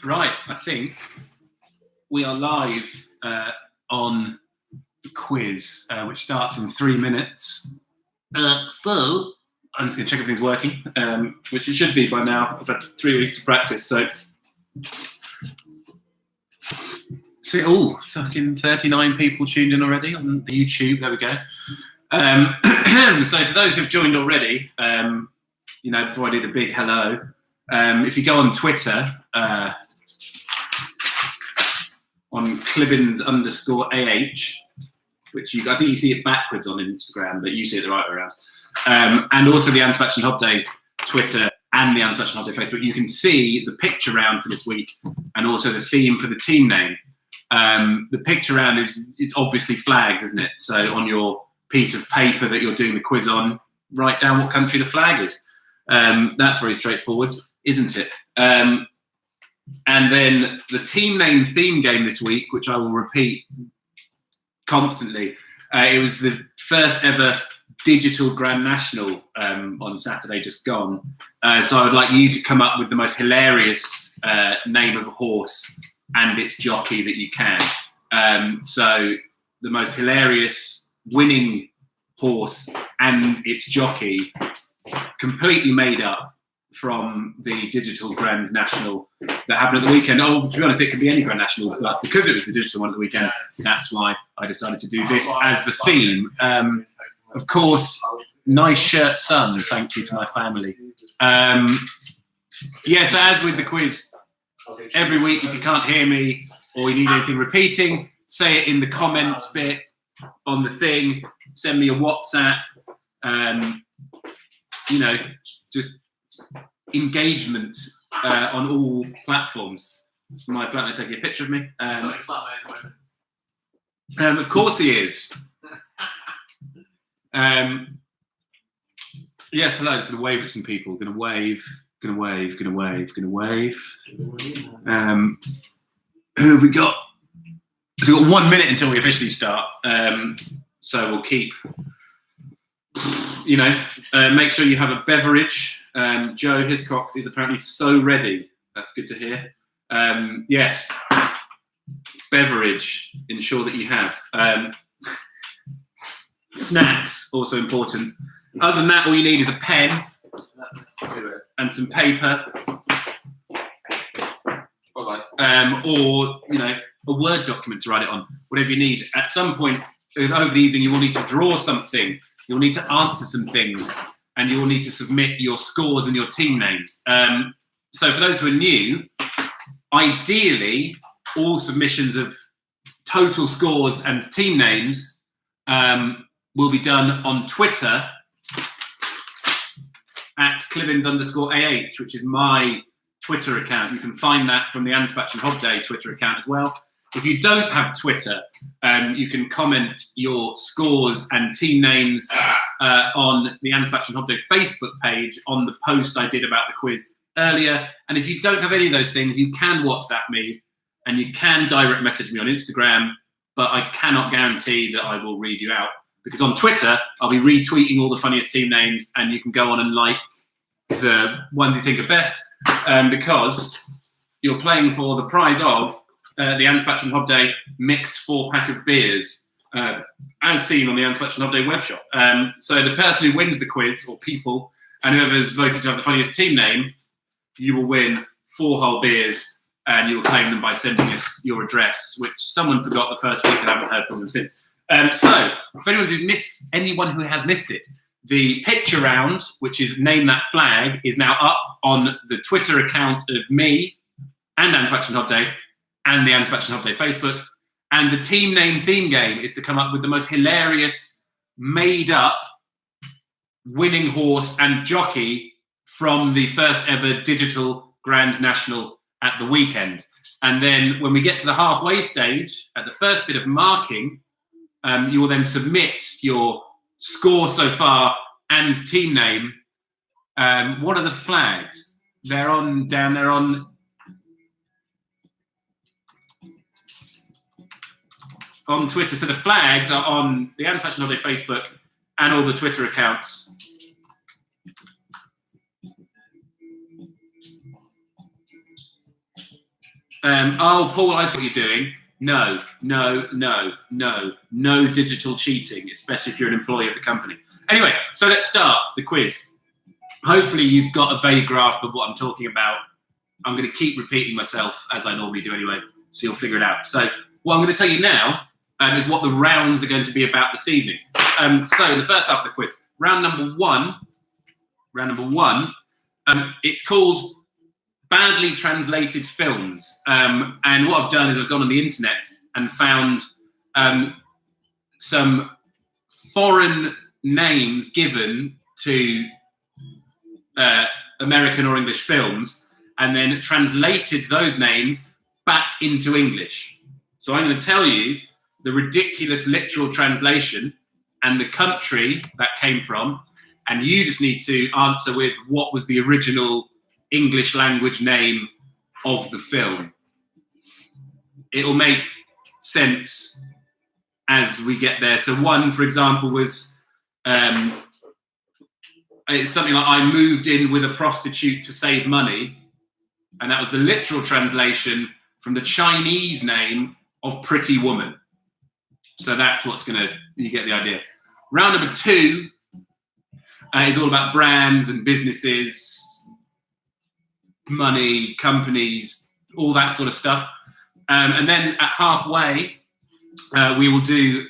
Right, I think we are live on the quiz, which starts in 3 minutes. So I'm just going to check everything's working, which it should be by now. I've had 3 weeks to practice, so. Oh, fucking 39 people tuned in already on the YouTube. There we go. So to those who've joined already, before I do the big hello, if you go on Twitter, on Clibbins_AH, which I think you see it backwards on Instagram, but you see it the right way around. And also the Anspach and Hobday Twitter and the Anspach and Hobday Facebook, you can see the picture round for this week and also the theme for the team name. The picture round it's obviously flags, isn't it? So on your piece of paper that you're doing the quiz on, write down what country the flag is. That's very straightforward, isn't it? And then the team name theme game this week, which I will repeat constantly, it was the first ever digital Grand National on Saturday just gone. So I would like you to come up with the most hilarious name of a horse and its jockey that you can. So the most hilarious winning horse and its jockey, completely made up from the digital Grand National that happened at the weekend. Oh, to be honest, it could be any Grand National, but because it was the digital one at the weekend, that's why I decided to do this as the theme. Of course, nice shirt, son. Thank you to my family. So as with the quiz, every week, if you can't hear me or you need anything repeating, say it in the comments bit on the thing. Send me a WhatsApp. Just engagement on all platforms. My flatmate's taking a picture of me. Of course he is. Yes, hello. Just gonna wave at some people. Gonna wave. Who have we got? So we've got 1 minute until we officially start. So we'll keep. Make sure you have a beverage. Joe Hiscox is apparently so ready. That's good to hear. Yes, beverage. Ensure that you have. Snacks, also important. Other than that, all you need is a pen and some paper. Or, a Word document to write it on, whatever you need. At some point over the evening, you will need to draw something. You'll need to answer some things, and you will need to submit your scores and your team names. So for those who are new, ideally, all submissions of total scores and team names will be done on Twitter at Clibbins_AH, which is my Twitter account. You can find that from the Anspach and Hobday Twitter account as well. If you don't have Twitter, you can comment your scores and team names on the Anspach and Hobday Facebook page on the post I did about the quiz earlier. And if you don't have any of those things, you can WhatsApp me and you can direct message me on Instagram, but I cannot guarantee that I will read you out, because on Twitter, I'll be retweeting all the funniest team names and you can go on and like the ones you think are best, because you're playing for the prize of the Anspach and Hobday mixed 4-pack of beers, as seen on the Anspach and Hobday web shop. So the person who wins the quiz, or people, and whoever's voted to have the funniest team name, you will win 4 whole beers, and you will claim them by sending us your address, which someone forgot the first week and haven't heard from them since. So for anyone who has missed it, the picture round, which is Name That Flag, is now up on the Twitter account of me and Anspach and Hobday, and the Anspach and Hobday Facebook. And the team name theme game is to come up with the most hilarious, made-up winning horse and jockey from the first ever digital Grand National at the weekend. And then when we get to the halfway stage, at the first bit of marking, you will then submit your score so far and team name. What are the flags? They're on down there on on Twitter. So the flags are on the Anne Holiday Facebook and all the Twitter accounts. Oh, Paul, I see what you're doing. No digital cheating, especially if you're an employee of the company. Anyway, so let's start the quiz. Hopefully you've got a vague grasp of what I'm talking about. I'm going to keep repeating myself as I normally do anyway, so you'll figure it out. So what I'm going to tell you now is what the rounds are going to be about this evening. So in the first half of the quiz, round number one, it's called badly translated films. And what I've done is I've gone on the internet and found some foreign names given to American or English films, and then translated those names back into English. So I'm going to tell you the ridiculous literal translation and the country that came from, and you just need to answer with what was the original English language name of the film. It'll make sense as we get there. So one, for example, was it's something like I moved in with a prostitute to save money, and that was the literal translation from the Chinese name of Pretty Woman. So that's what's you get the idea. Round number two is all about brands and businesses, money, companies, all that sort of stuff. And then at halfway, we will do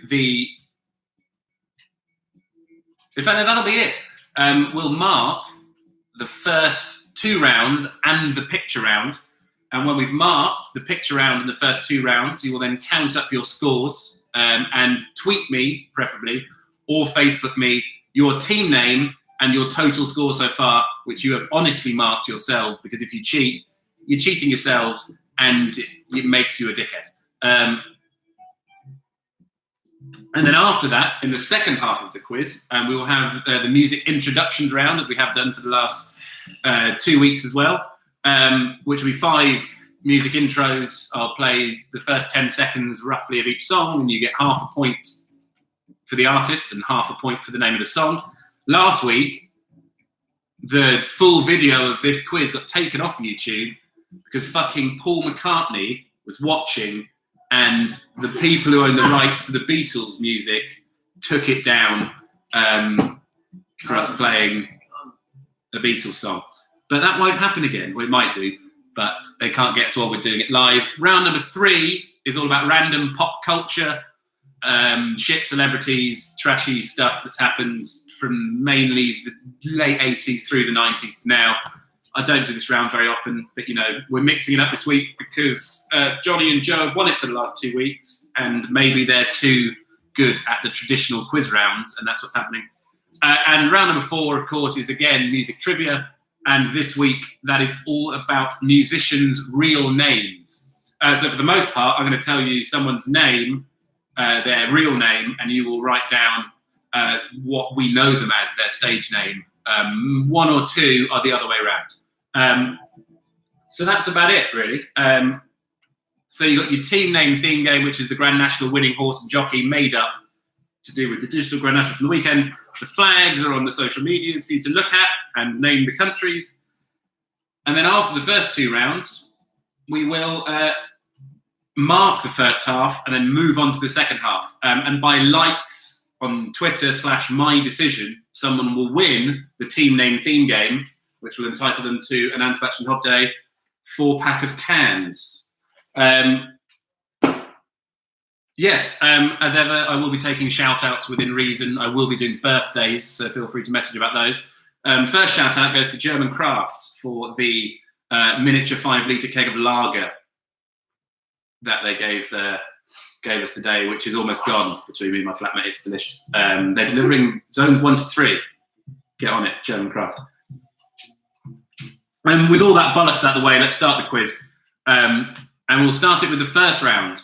in fact, that'll be it. We'll mark the first two rounds and the picture round. And when we've marked the picture round and the first two rounds, you will then count up your scores and tweet me, preferably, or Facebook me, your team name and your total score so far, which you have honestly marked yourselves, because if you cheat, you're cheating yourselves and it makes you a dickhead. And then after that, in the second half of the quiz, we will have the music introductions round, as we have done for the last 2 weeks as well, which will be 5 music intros. I'll play the first 10 seconds roughly of each song, and you get half a point for the artist and half a point for the name of the song. Last week, the full video of this quiz got taken off YouTube because fucking Paul McCartney was watching, and the people who own the rights to the Beatles music took it down for us playing a Beatles song. But that won't happen again. Well, it might do, but they can't get us while we're doing it live. Round number 3 is all about random pop culture, shit celebrities, trashy stuff that's happened from mainly the late 80s through the 90s to now. I don't do this round very often, but we're mixing it up this week because Johnny and Joe have won it for the last 2 weeks, and maybe they're too good at the traditional quiz rounds, and that's what's happening. And round number 4, of course, is again music trivia, and this week that is all about musicians' real names. So for the most part, I'm going to tell you someone's name, their real name, and you will write down what we know them as, their stage name. 1 or 2 are the other way around. So that's about it, really. So you've got your team name theme game, which is the Grand National winning horse and jockey made up to do with the digital Grand National from the weekend. The flags are on the social medias for you to look at and name the countries. And then after the first 2 rounds, we will mark the first half and then move on to the second half. And by likes on Twitter /my decision, someone will win the team name theme game, which will entitle them to an Anne and Hob Day 4-pack of cans. Yes, as ever, I will be taking shout-outs within reason. I will be doing birthdays, so feel free to message about those. First shout-out goes to German Craft for the miniature 5-litre keg of lager that they gave us today, which is almost gone between me and my flatmate. It's delicious. They're delivering zones 1 to 3. Get on it, German Craft. And with all that bollocks out of the way, let's start the quiz. And we'll start it with the first round,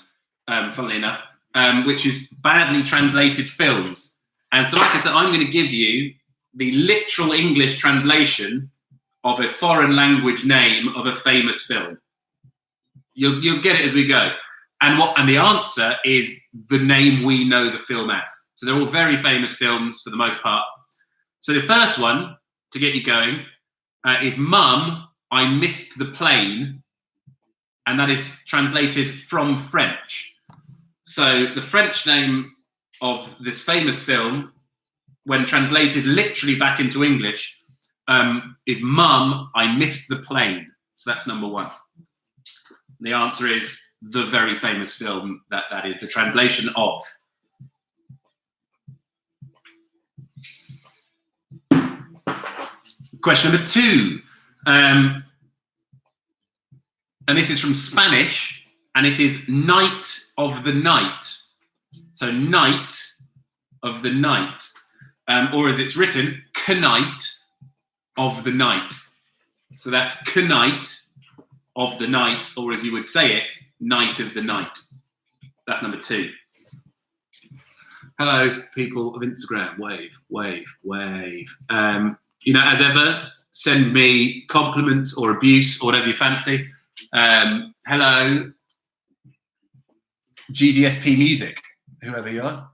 funnily enough, which is badly translated films. And so, like I said, I'm going to give you the literal English translation of a foreign language name of a famous film. You'll get it as we go. And the answer is the name we know the film as. So they're all very famous films for the most part. So the first one, to get you going, is Mum, I Missed the Plane. And that is translated from French. So the French name of this famous film, when translated literally back into English, is Mum, I Missed the Plane. So that's number one. The answer is the very famous film that is the translation of. Question number two. And this is from Spanish, and it is Night of the Night. So Night of the Night. Or as it's written, Knight of the Night. So that's Knight of the Night, or as you would say it, Night of the Night. That's number two. Hello, people of Instagram. Wave, wave, wave. As ever, send me compliments or abuse or whatever you fancy. Hello, GDSP Music, whoever you are.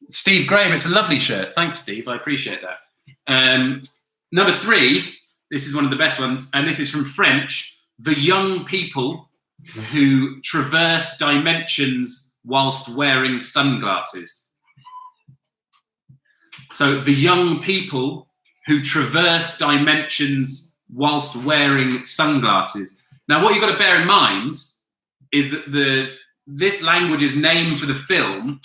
Steve Graham, it's a lovely shirt. Thanks, Steve. I appreciate that. Number three, this is one of the best ones, and this is from French. The young people who traverse dimensions whilst wearing sunglasses. So the young people who traverse dimensions whilst wearing sunglasses. Now, what you've got to bear in mind is that this language's name for the film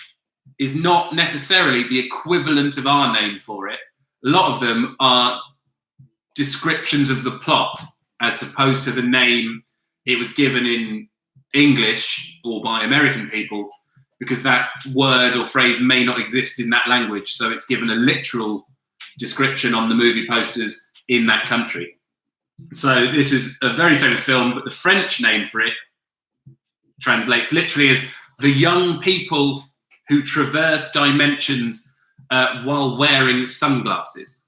is not necessarily the equivalent of our name for it. A lot of them are descriptions of the plot as opposed to the name it was given in English or by American people, because that word or phrase may not exist in that language. So it's given a literal description on the movie posters in that country. So this is a very famous film, but the French name for it translates literally as the young people who traverse dimensions while wearing sunglasses.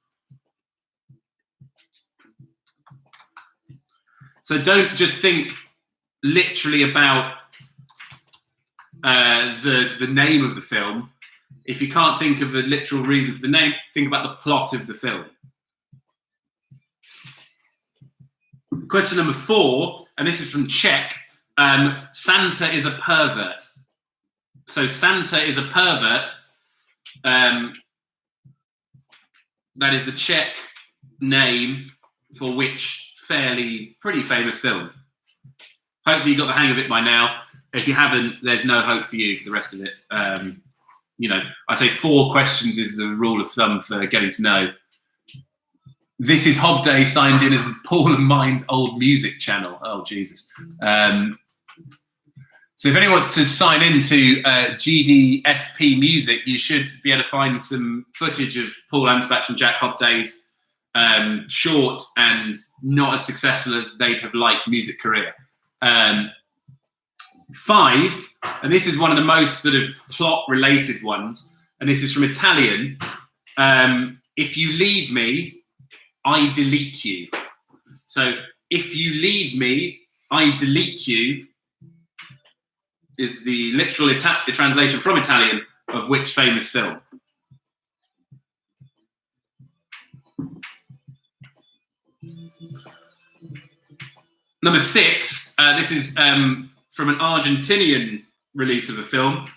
So don't just think literally about the name of the film. If you can't think of a literal reason for the name, think about the plot of the film. Question number 4, and this is from Czech. Santa is a pervert. So Santa is a pervert. That is the Czech name for which pretty famous film. Hopefully you got the hang of it by now. If you haven't, there's no hope for you for the rest of it. I say 4 questions is the rule of thumb for getting to know. This is Hob Day signed in as Paul and Mine's old music channel. Oh, Jesus. So if anyone wants to sign into GDSP Music, you should be able to find some footage of Paul Anspach and Jack Hobday's short and not as successful as they'd have liked music career. 5, and this is one of the most sort of plot-related ones, and this is from Italian. If you leave me, I delete you. So, if you leave me, I delete you is the literal translation from Italian of which famous film? Number 6, this is from an Argentinian release of a film.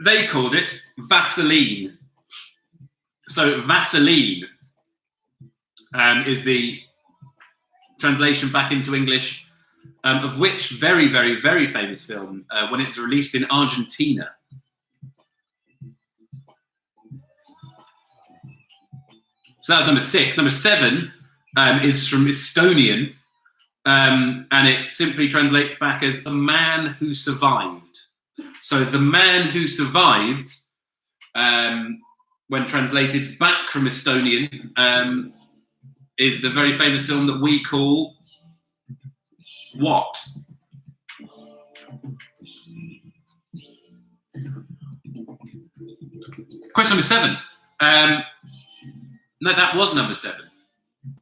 They called it Vaseline. So Vaseline is the translation back into English of which very, very, very famous film when it was released in Argentina. So that was number 6. Number 7 is from Estonian, and it simply translates back as the man who survived. So the man who survived, when translated back from Estonian, is the very famous film that we call what? Question number 7. No, that was number 7.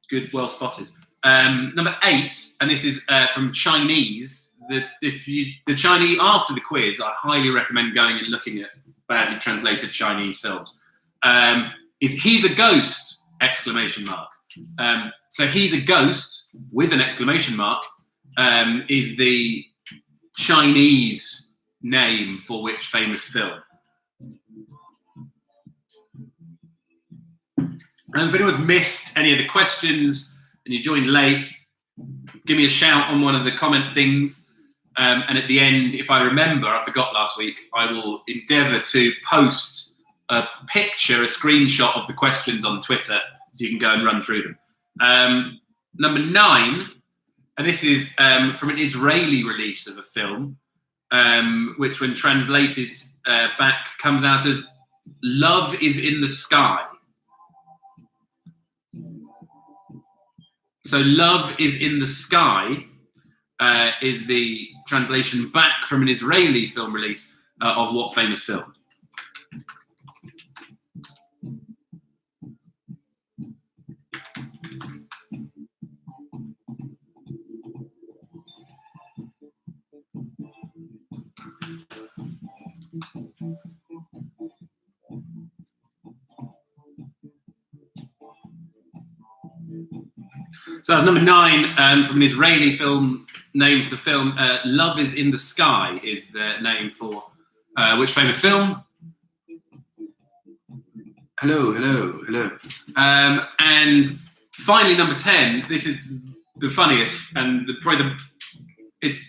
Good, well spotted. Number 8, and this is from Chinese. the Chinese, after the quiz, I highly recommend going and looking at badly translated Chinese films. Is he's a ghost! Exclamation mark. So he's a ghost with an exclamation mark is the Chinese name for which famous film? And if anyone's missed any of the questions and you joined late, give me a shout on one of the comment things. And at the end, if I remember, I forgot last week, I will endeavour to post a picture, a screenshot of the questions on Twitter so you can go and run through them. Number 9, and this is from an Israeli release of a film, which when translated back comes out as Love is in the Sky. So Love is in the Sky is the translation back from an Israeli film release of what famous film? So that's number 9 from an Israeli film name for the film. Love is in the Sky is the name for which famous film? Hello. And finally, number 10. This is the funniest and it's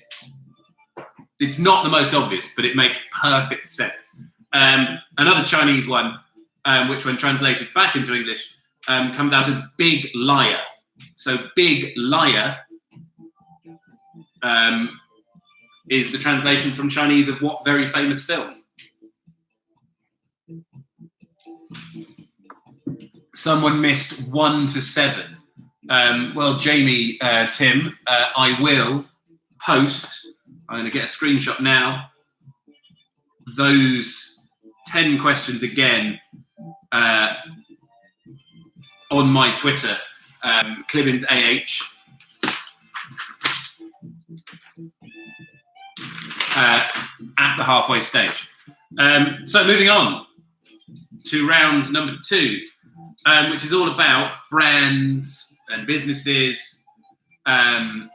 not the most obvious, but it makes perfect sense. Another Chinese one, which when translated back into English, comes out as Big Liar. So Big Liar is the translation from Chinese of what very famous film? Someone missed 1 to 7. Well, Jamie, Tim, I will post, I'm going to get a screenshot now, those 10 questions again on my Twitter. Clibbins AH at the halfway stage. So moving on to round number 2, which is all about brands and businesses. My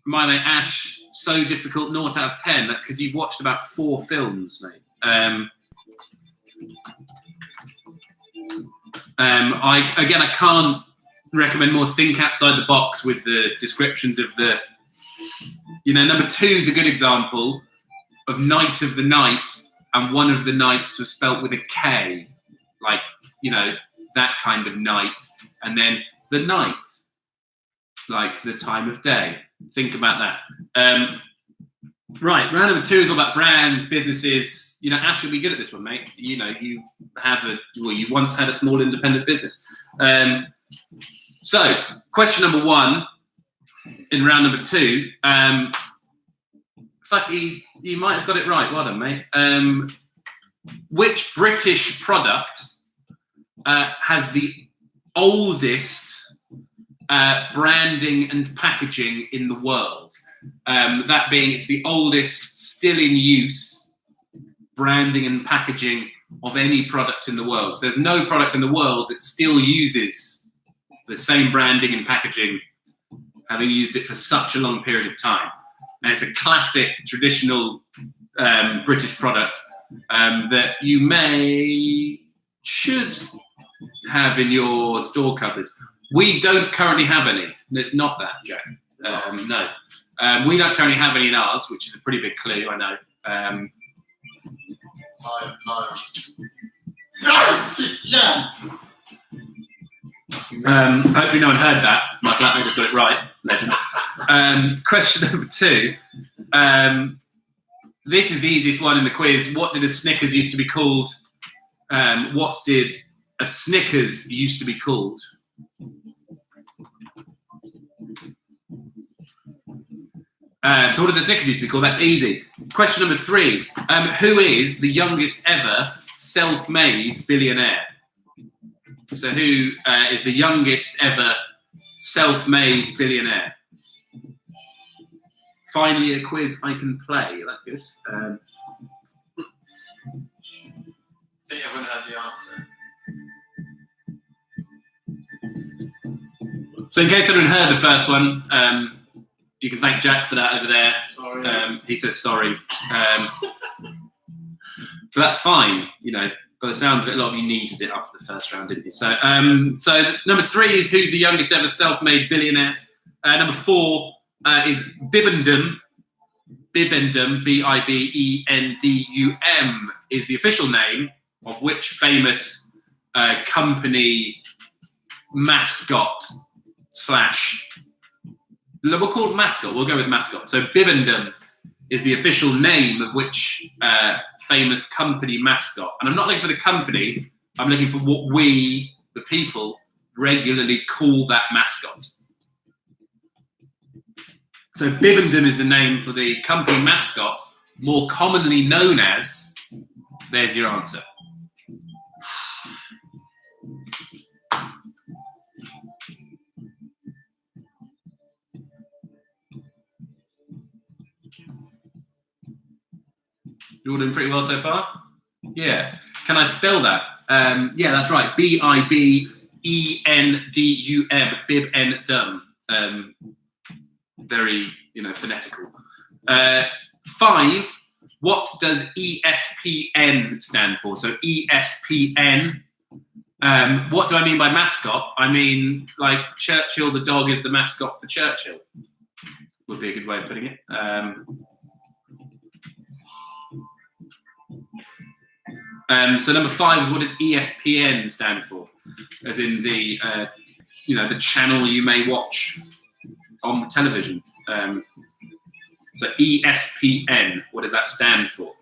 mate Ash, so difficult, 0 out of 10. That's because you've watched about 4 films, mate. I can't recommend more. Think outside the box with the descriptions of the, number 2 is a good example of Night of the Night, and one of the nights was spelt with a K, like, that kind of night, and then the night, like the time of day. Think about that. Right, round number 2 is all about brands, businesses. Ash will be good at this one, mate. You once had a small independent business. So, question number 1 in round number 2. You might have got it right. Well done, mate. Which British product has the oldest branding and packaging in the world? That being, it's the oldest still in use branding and packaging of any product in the world. So there's no product in the world that still uses the same branding and packaging, having used it for such a long period of time. And it's a classic, traditional British product that you should have in your store cupboard. We don't currently have any. It's not that, Jack. No. We don't currently have any in ours, which is a pretty big clue, I know. Yes! Hopefully no one heard that. My flatmate just got it right. Legend. Question number 2. This is the easiest one in the quiz. What did a Snickers used to be called? What did a Snickers used to be called? So what did the Snickers used to be called? That's easy. Question number 3. Who is the youngest ever self-made billionaire? So who is the youngest ever self-made billionaire? finally a quiz I can play. That's good. I think everyone had the answer. So in case anyone heard the first one, you can thank Jack for that over there. Sorry. He says sorry. But that's fine, you know. By the sounds of it, a lot of you needed it after the first round, didn't you? So, so number 3 is who's the youngest ever self-made billionaire. Number 4 is Bibendum. Bibendum, Bibendum, is the official name of which famous company mascot / we'll call it mascot. We'll go with mascot. So Bibendum is the official name of which famous company mascot. And I'm not looking for the company, I'm looking for what we, the people, regularly call that mascot. So Bibendum is the name for the company mascot, more commonly known as, there's your answer. You all doing pretty well so far? Yeah. Can I spell that? Yeah, that's right. Bibendum. Bibendum. Very, phonetical. 5. What does ESPN stand for? So ESPN. What do I mean by mascot? I mean, like Churchill the dog is the mascot for Churchill. Would be a good way of putting it. So number 5 is what does ESPN stand for? As in the, the channel you may watch on the television. So ESPN, what does that stand for?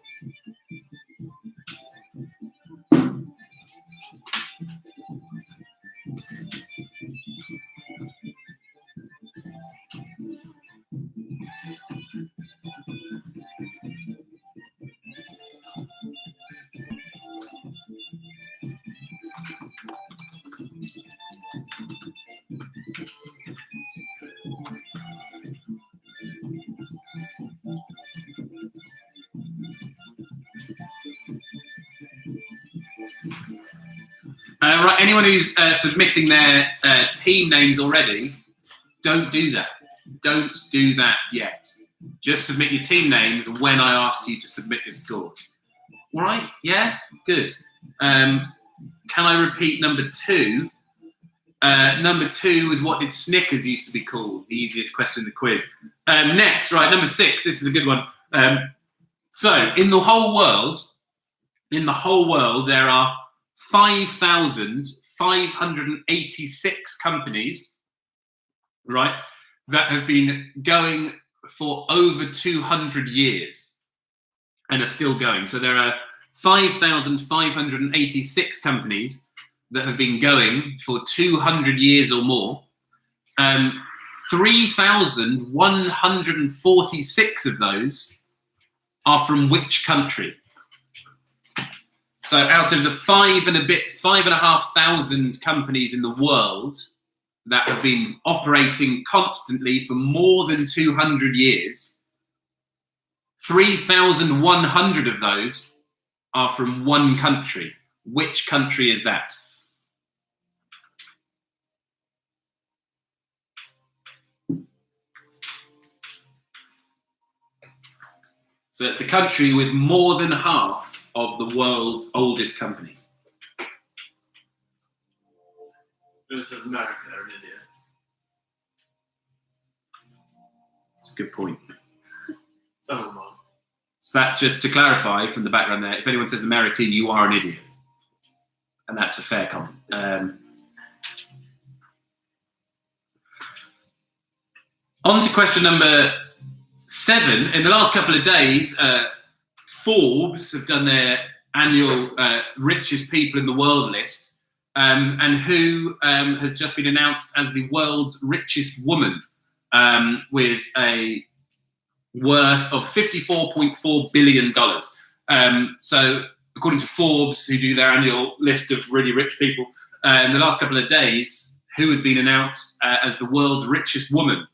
Right, anyone who's submitting their team names already, don't do that. Don't do that yet. Just submit your team names when I ask you to submit your scores. All right? Yeah? Good. Can I repeat number 2? Number 2 is what did Snickers used to be called? The easiest question in the quiz. Next, right, number 6. This is a good one. So, in the whole world, there are 5,586 companies, right, that have been going for over 200 years and are still going. So there are 5,586 companies that have been going for 200 years or more. 3,146 of those are from which country? So out of the 5,500 companies in the world that have been operating constantly for more than 200 years, 3,100 of those are from one country. Which country is that? So it's the country with more than half of the world's oldest companies. This is America or India. That's a good point. Some of them are. So that's just to clarify from the background there. If anyone says America, you are an idiot. And that's a fair comment. On to question number 7. In the last couple of days, Forbes have done their annual richest people in the world list, and who has just been announced as the world's richest woman, with a worth of $54.4 billion. So according to Forbes, who do their annual list of really rich people, in the last couple of days, who has been announced as the world's richest woman,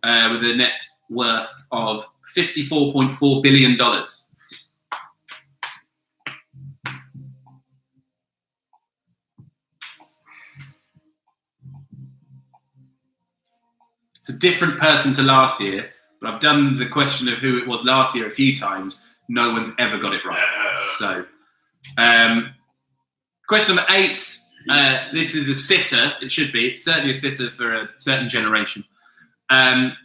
with a net worth of $54.4 billion. It's a different person to last year, but I've done the question of who it was last year a few times. No one's ever got it right. So, question number 8. This is a sitter. It should be. It's certainly a sitter for a certain generation.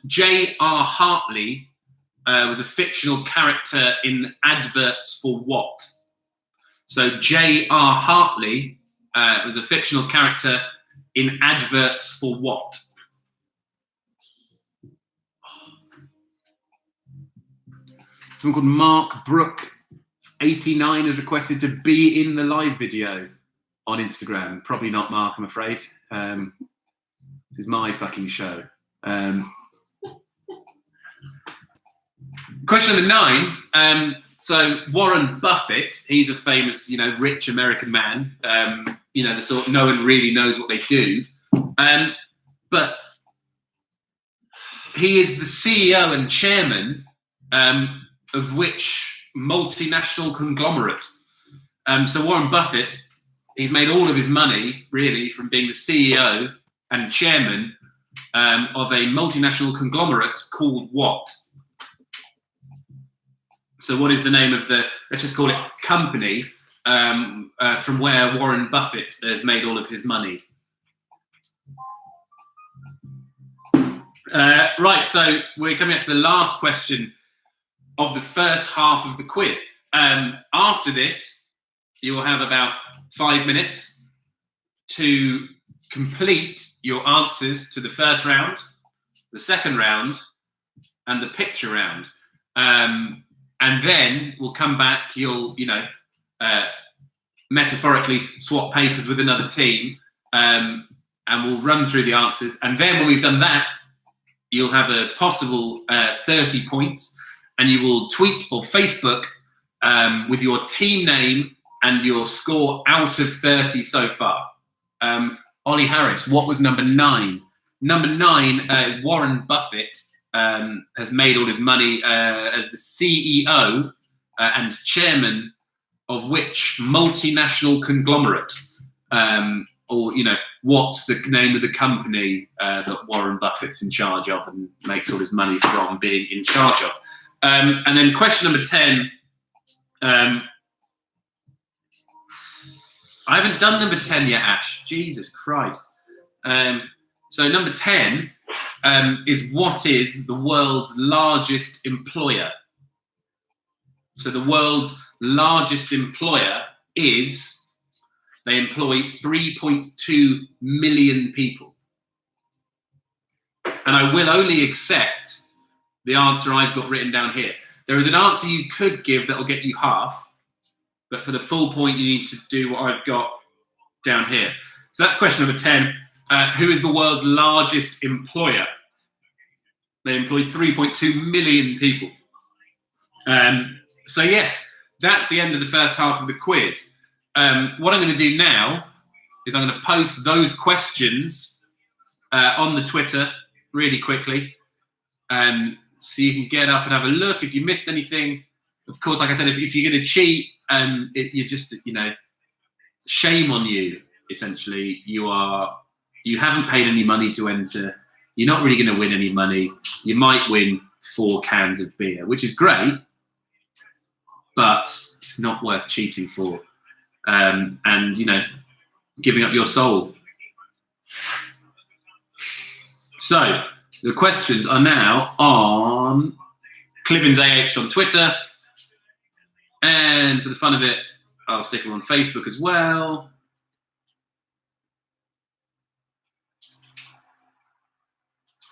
J.R. Hartley was a fictional character in adverts for what? So J.R. Hartley was a fictional character in adverts for what? Someone called Mark Brook, 89, has requested to be in the live video on Instagram. Probably not Mark, I'm afraid. This is my fucking show. Question number 9. So Warren Buffett, he's a famous, rich American man. The sort no one really knows what they do. But he is the CEO and chairman of which multinational conglomerate? So Warren Buffett, he's made all of his money, really, from being the CEO and chairman of a multinational conglomerate called what? So what is the name of the, let's just call it company, from where Warren Buffett has made all of his money? Right, so we're coming up to the last question of the first half of the quiz. After this, you will have about 5 minutes to complete your answers to the first round, the second round, and the picture round. And then we'll come back, you'll, metaphorically swap papers with another team, and we'll run through the answers. And then when we've done that, you'll have a possible 30 points, and you will tweet or Facebook with your team name and your score out of 30 so far. Ollie Harris, what was number 9? Number 9, Warren Buffett has made all his money as the CEO and chairman of which multinational conglomerate? Or, what's the name of the company that Warren Buffett's in charge of and makes all his money from being in charge of? And then question number 10. I haven't done number 10 yet, Ash. Jesus Christ. So number 10 is what is the world's largest employer? So the world's largest employer is, they employ 3.2 million people. And I will only accept the answer I've got written down here. There is an answer you could give that will get you half, but for the full point, you need to do what I've got down here. So that's question number 10. Who is the world's largest employer? They employ 3.2 million people. So yes, that's the end of the first half of the quiz. What I'm going to do now is I'm going to post those questions on the Twitter really quickly. So you can get up and have a look. If you missed anything, of course, like I said, if you're going to cheat, you're just, shame on you, essentially. You haven't paid any money to enter. You're not really going to win any money. You might win 4 cans of beer, which is great, but it's not worth cheating for. And, giving up your soul. So the questions are now on ClibbInsAH on Twitter. And for the fun of it, I'll stick them on Facebook as well.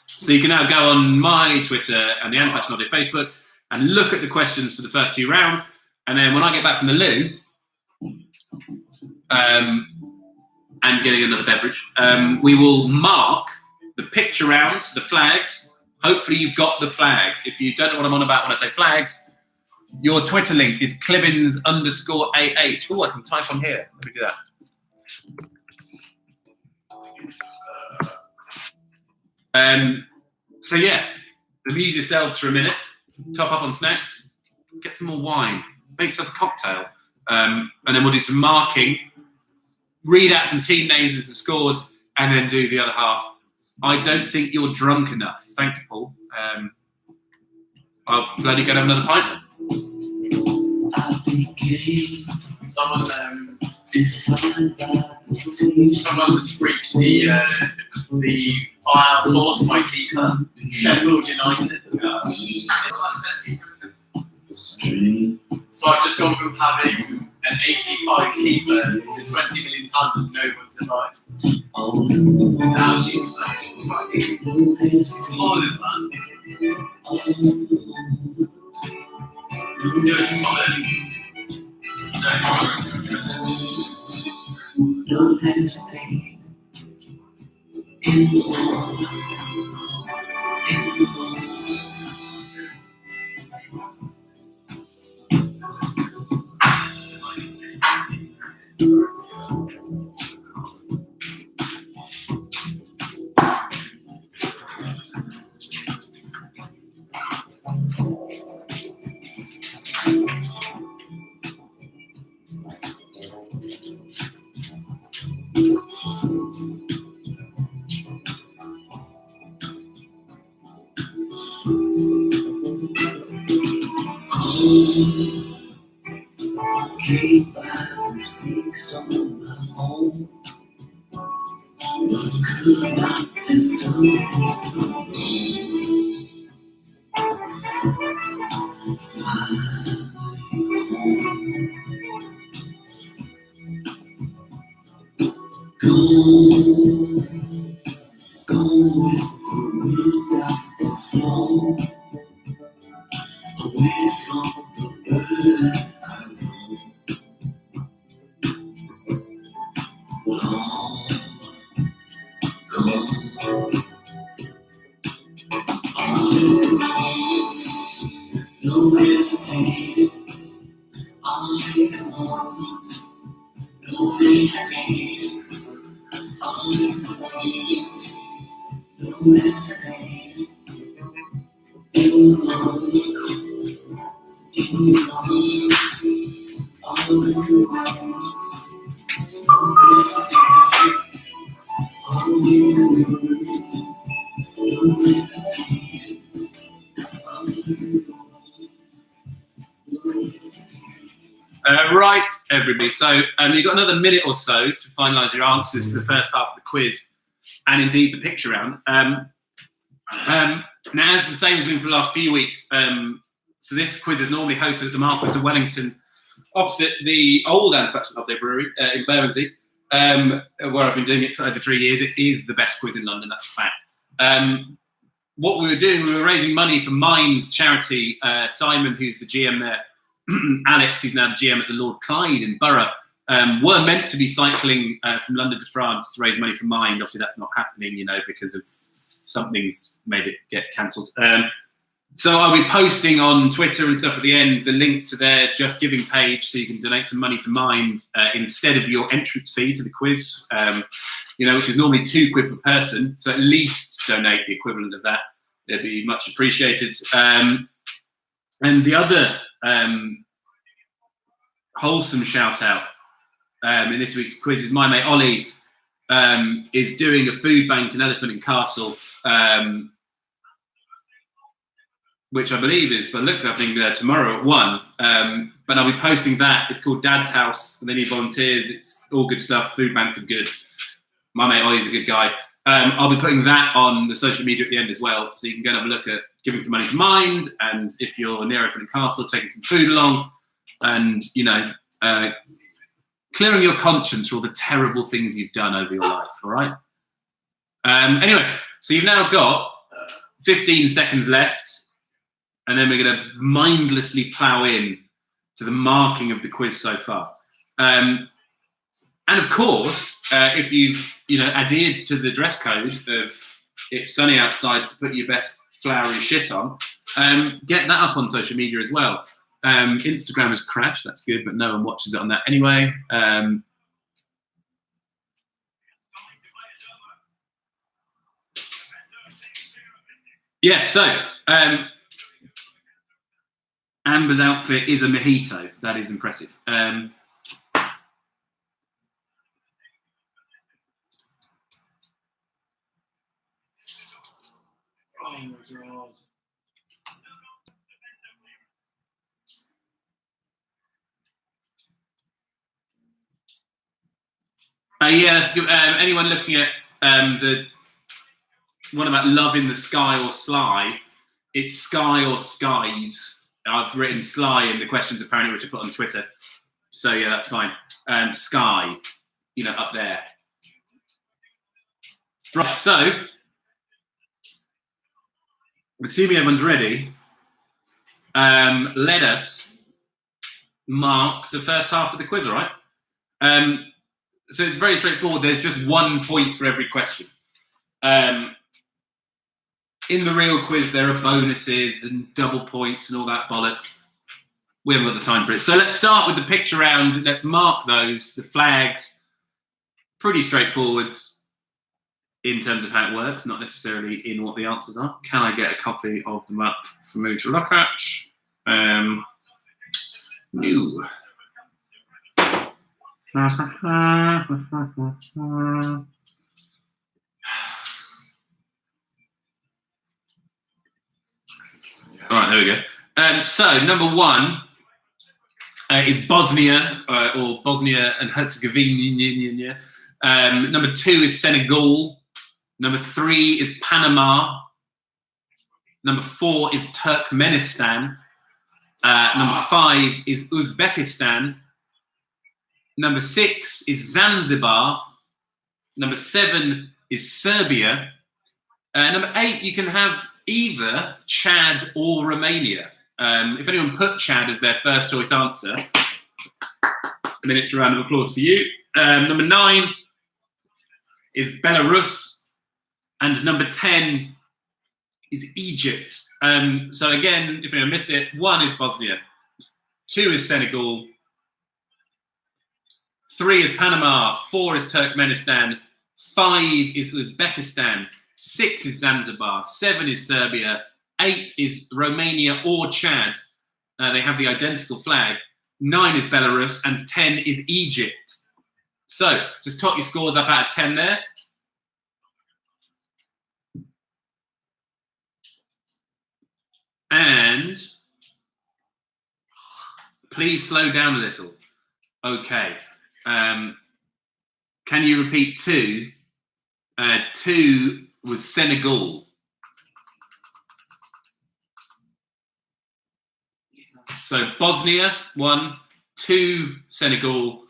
So you can now go on my Twitter and the Antimatch Noddy Facebook and look at the questions for the first 2 rounds. And then when I get back from the loo, and getting another beverage, we will mark the picture rounds, the flags. Hopefully you've got the flags. If you don't know what I'm on about when I say flags, your Twitter link is Clibbins_AH. Oh, I can type on here. Let me do that. So yeah, amuse yourselves for a minute, top up on snacks, get some more wine, make yourself a cocktail, and then we'll do some marking, read out some team names and some scores, and then do the other half. I don't think you're drunk enough. Thanks, Paul. I'll bloody go and have another pint. Someone has breached the buyout clause by keeper, Sheffield United. So I've just gone from having an 85 keeper to 20 million pounds with no one to buy. That's fucking flawless, man. It was solid. Don't hesitate. Keep I speak some of my own, but could not have done it alone. Go with the wind that has flown away from the burden I know. Long gone, no hesitating, on the moment, no hesitating, on the moment, no hesitating, in the moment, in the moment, on the moment. Right, everybody. So you've got another minute or so to finalise your answers for the first half of the quiz, and indeed the picture round. Now, as the same has been for the last few weeks, so this quiz is normally hosted at the Marquis of Wellington, opposite the old Anne-Sebastian Holiday Brewery in Bermondsey, where I've been doing it for over 3 years. It is the best quiz in London, that's a fact. What we were doing, we were raising money for Mind charity. Simon, who's the GM there, Alex, who's now the GM at the Lord Clyde in Borough, were meant to be cycling from London to France to raise money for Mind. Obviously, that's not happening, because of something's made it get cancelled. So I'll be posting on Twitter and stuff at the end the link to their Just Giving page, so you can donate some money to Mind instead of your entrance fee to the quiz, which is normally £2 per person. So at least donate the equivalent of that. It'd be much appreciated. And the other wholesome shout out in this week's quiz is my mate Ollie is doing a food bank in Elephant and Castle, which I believe is, by the looks, happening tomorrow at 1. But I'll be posting that. It's called Dad's House, and they need volunteers. It's all good stuff. Food banks are good. My mate Ollie's a good guy. I'll be putting that on the social media at the end as well, so you can go and have a look at giving some money to Mind, and if you're near Elephant and Castle, taking some food along, and, clearing your conscience for all the terrible things you've done over your life, all right? Anyway, so you've now got 15 seconds left, and then we're going to mindlessly plough in to the marking of the quiz so far. And of course, if you've adhered to the dress code of it's sunny outside, so put your best flowery shit on, get that up on social media as well. Instagram has crashed, that's good, but no one watches it on that anyway. Yes, so Amber's outfit is a mojito. That is impressive. Oh my god. Yes, anyone looking at the one about love in the sky or sly, it's sky or skies. I've written sly in the questions apparently, which I put on Twitter. So yeah, that's fine. Sky, up there. Right, so assuming everyone's ready, let us mark the first half of the quiz, all right? So it's very straightforward. There's just 1 point for every question. In the real quiz, there are bonuses and double points and all that bollocks. We haven't got the time for it. So let's start with the picture round. Let's mark those, the flags. Pretty straightforward in terms of how it works, not necessarily in what the answers are. Can I get a copy of the map for me to look at? New. All right, there we go. So number 1 is Bosnia, or Bosnia and Herzegovina. Number 2 is Senegal. Number 3 is Panama. Number 4 is Turkmenistan. Number 5 is Uzbekistan. Number 6 is Zanzibar. Number 7 is Serbia. Number 8, you can have either Chad or Romania. If anyone put Chad as their first choice answer, a miniature round of applause for you. Number 9 is Belarus. And number 10 is Egypt. So again, if anyone missed it, 1 is Bosnia, 2 is Senegal, 3 is Panama, 4 is Turkmenistan, 5 is Uzbekistan, 6 is Zanzibar, 7 is Serbia, 8 is Romania or Chad. They have the identical flag. 9 is Belarus, and 10 is Egypt. So just tot your scores up out of 10 there. And please slow down a little. Okay. Can you repeat 2? 2 was Senegal. So Bosnia, 1, 2 Senegal,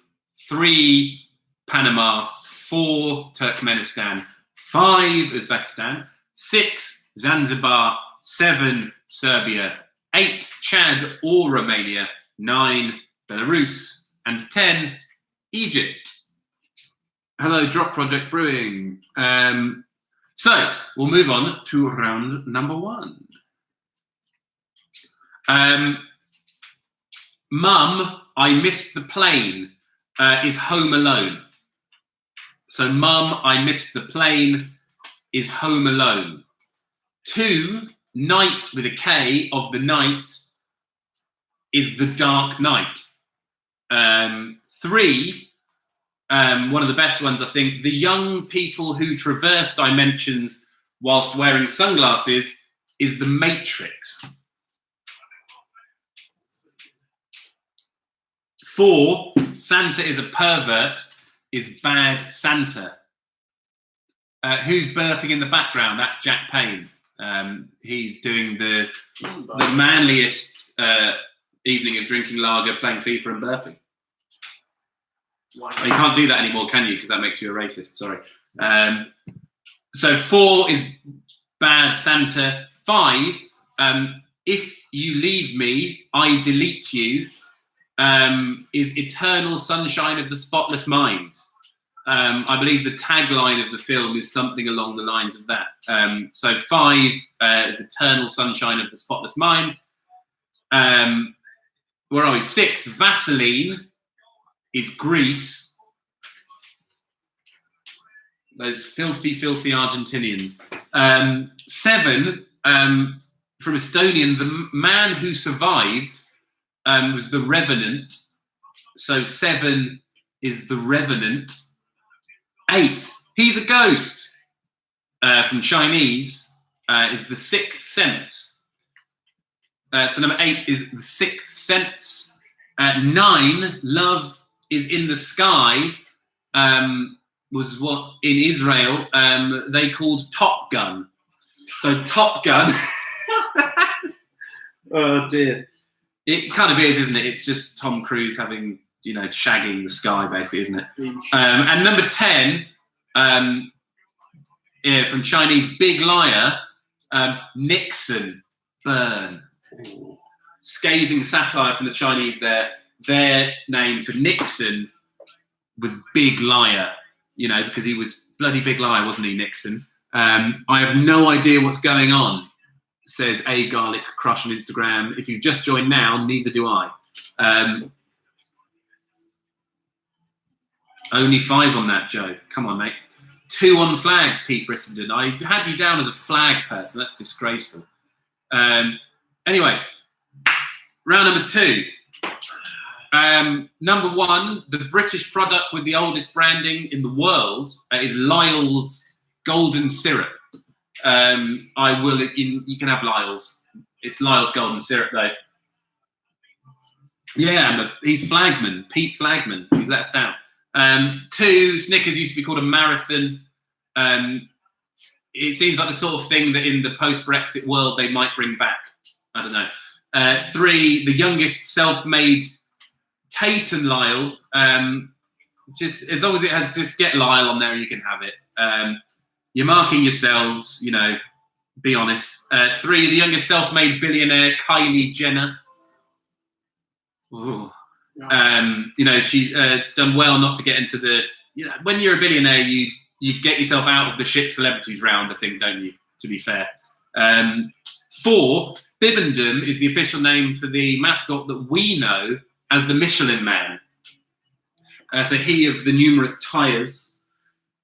3 Panama, 4 Turkmenistan, 5 Uzbekistan, 6 Zanzibar, 7 Serbia, 8 Chad or Romania, 9 Belarus, and 10 Egypt. Hello, Drop Project Brewing. So we'll move on to round number 1. Mum, I missed the plane is Home Alone. So Mum, I missed the plane is Home Alone. 2, Night with a K of the night is The Dark Knight. 3, one of the best ones, I think, the young people who traverse dimensions whilst wearing sunglasses is The Matrix. 4, Santa is a pervert is Bad Santa. Who's burping in the background? That's Jack Payne. He's doing the manliest evening of drinking lager, playing FIFA and burping. You can't do that anymore, can you? Because that makes you a racist. Sorry. So 4 is Bad Santa. 5, If You Leave Me, I Delete You, is Eternal Sunshine of the Spotless Mind. I believe the tagline of the film is something along the lines of that. So 5 is Eternal Sunshine of the Spotless Mind. Where are we? 6, Vaseline is Greece. Those filthy, filthy Argentinians. 7, from Estonian, the man who survived was the Revenant. So 7 is the Revenant. 8, he's a ghost. From Chinese is the Sixth Sense. So number 8 is the Sixth Sense. 9, Love is in the Sky, was what in Israel they called Top Gun. So Top Gun. Oh dear. It kind of is, isn't it? It's just Tom Cruise having, shagging the sky, basically, isn't it? And number 10, from Chinese, Big Liar, Nixon, burn. Ooh. Scathing satire from the Chinese there. Their name for Nixon was Big Liar, because he was bloody big liar, wasn't he, Nixon? I have no idea what's going on, says A Garlic Crush on Instagram. If you've just joined now, neither do I. Only 5 on that, Joe. Come on, mate. 2 on flags, Pete Brissenden. I had you down as a flag person. That's disgraceful. Anyway, round number 2. Number 1, the British product with the oldest branding in the world is Lyle's Golden Syrup. You can have Lyle's. It's Lyle's Golden Syrup, though. Yeah, he's Flagman, Pete Flagman. He's let us down. 2, Snickers used to be called a marathon. It seems like the sort of thing that in the post-Brexit world they might bring back. I don't know. 3, the youngest self-made Tate and Lyle. Just as long as it has, just get Lyle on there, you can have it. You're marking yourselves, be honest. 3, the youngest self-made billionaire, Kylie Jenner. Ooh. She done well not to get into the. When you're a billionaire, you get yourself out of the shit celebrities round, I think, don't you? To be fair. 4, Bibendum is the official name for the mascot that we know as the Michelin Man. So he of the numerous tyres.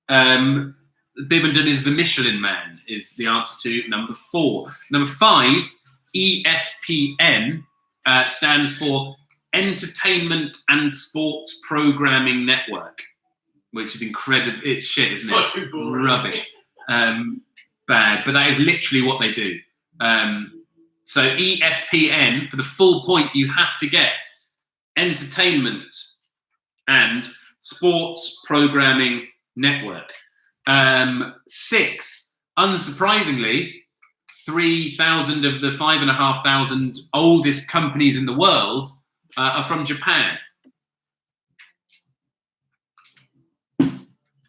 Bibendum is the Michelin Man, is the answer to number 4. Number 5, ESPN stands for Entertainment and Sports Programming Network, which is incredible. It's shit, isn't it? Rubbish. Bad. But that is literally what they do. So ESPN, for the full point, you have to get Entertainment and Sports Programming Network. 6, unsurprisingly, 3,000 of the 5,500 oldest companies in the world are from Japan.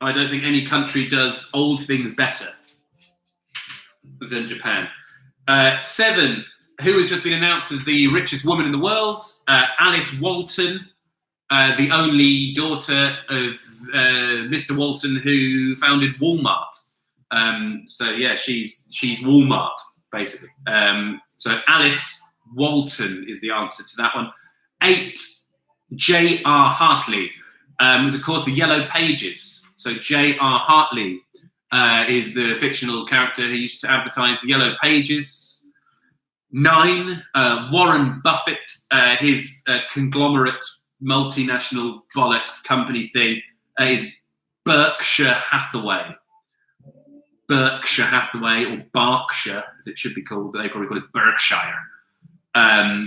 I don't think any country does old things better than Japan. 7, who has just been announced as the richest woman in the world? Alice Walton, the only daughter of Mr. Walton, who founded Walmart. She's Walmart, basically. So Alice Walton is the answer to that one. 8, J.R. Hartley was, of course, the Yellow Pages. So J.R. Hartley is the fictional character who used to advertise the Yellow Pages. 9, Warren Buffett, his conglomerate multinational bollocks company thing is Berkshire Hathaway. Berkshire Hathaway, or Berkshire, as it should be called, but they probably call it Berkshire.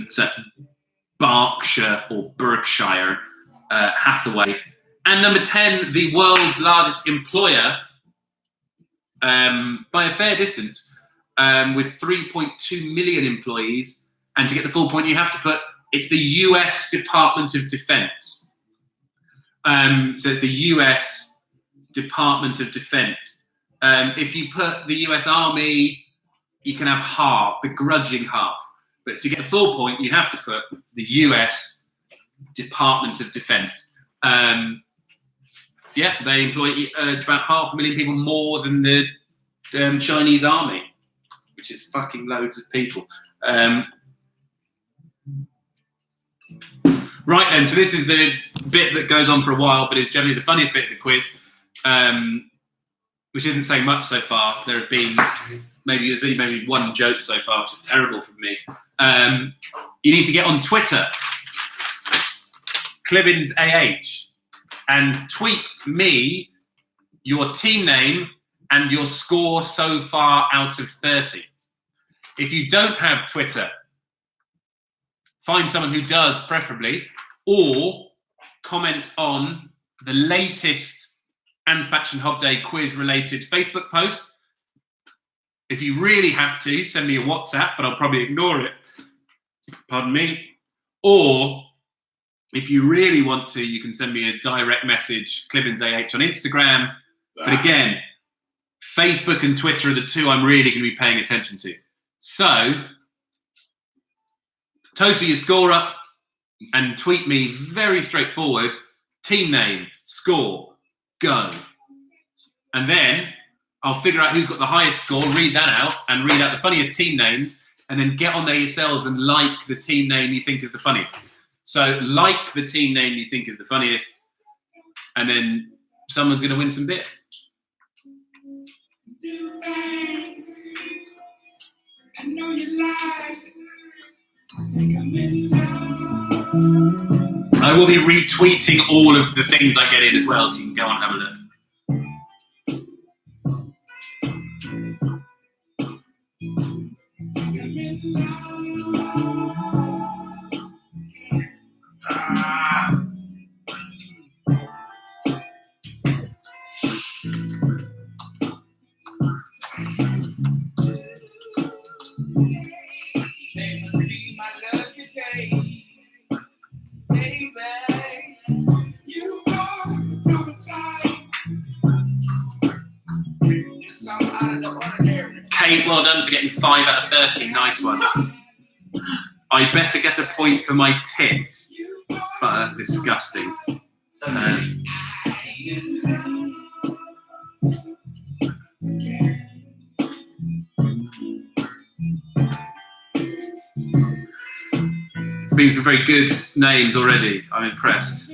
So that's Berkshire or Berkshire Hathaway. And number 10, the world's largest employer by a fair distance, with 3.2 million employees. And to get the full point, you have to put it's the US Department of Defense. So it's the US Department of Defense. If you put the US Army, you can have half, begrudging half. But to get the full point, you have to put the US Department of Defense. They employ about 500,000 people more than the Chinese army, which is fucking loads of people. Right then, so this is the bit that goes on for a while, but is generally the funniest bit of the quiz. which isn't saying much so far. There's been maybe one joke so far, which is terrible for me. You need to get on Twitter, ClibbinsAH, and tweet me your team name and your score so far out of 30. If you don't have Twitter, find someone who does, preferably, or comment on the latest Anspatch and Hob Day quiz related Facebook post. If you really have to, send me a WhatsApp, but I'll probably ignore it. Pardon me. Or if you really want to, you can send me a direct message, ClibbinsAH on Instagram. But again, Facebook and Twitter are the two I'm really going to be paying attention to. So, total your score up and tweet me very straightforward, team name, score, go. And then I'll figure out who's got the highest score, read that out, and read out the funniest team names, and then get on there yourselves and like the team name you think is the funniest. So like the team name you think is the funniest, and then someone's going to win some beer. I know you like. I will be retweeting all of the things I get in as well, so you can go on and have a look. Kate, well done for getting 5 out of 30. Nice one. I better get a point for my tits. Fuck, that's disgusting. It's been some very good names already. I'm impressed.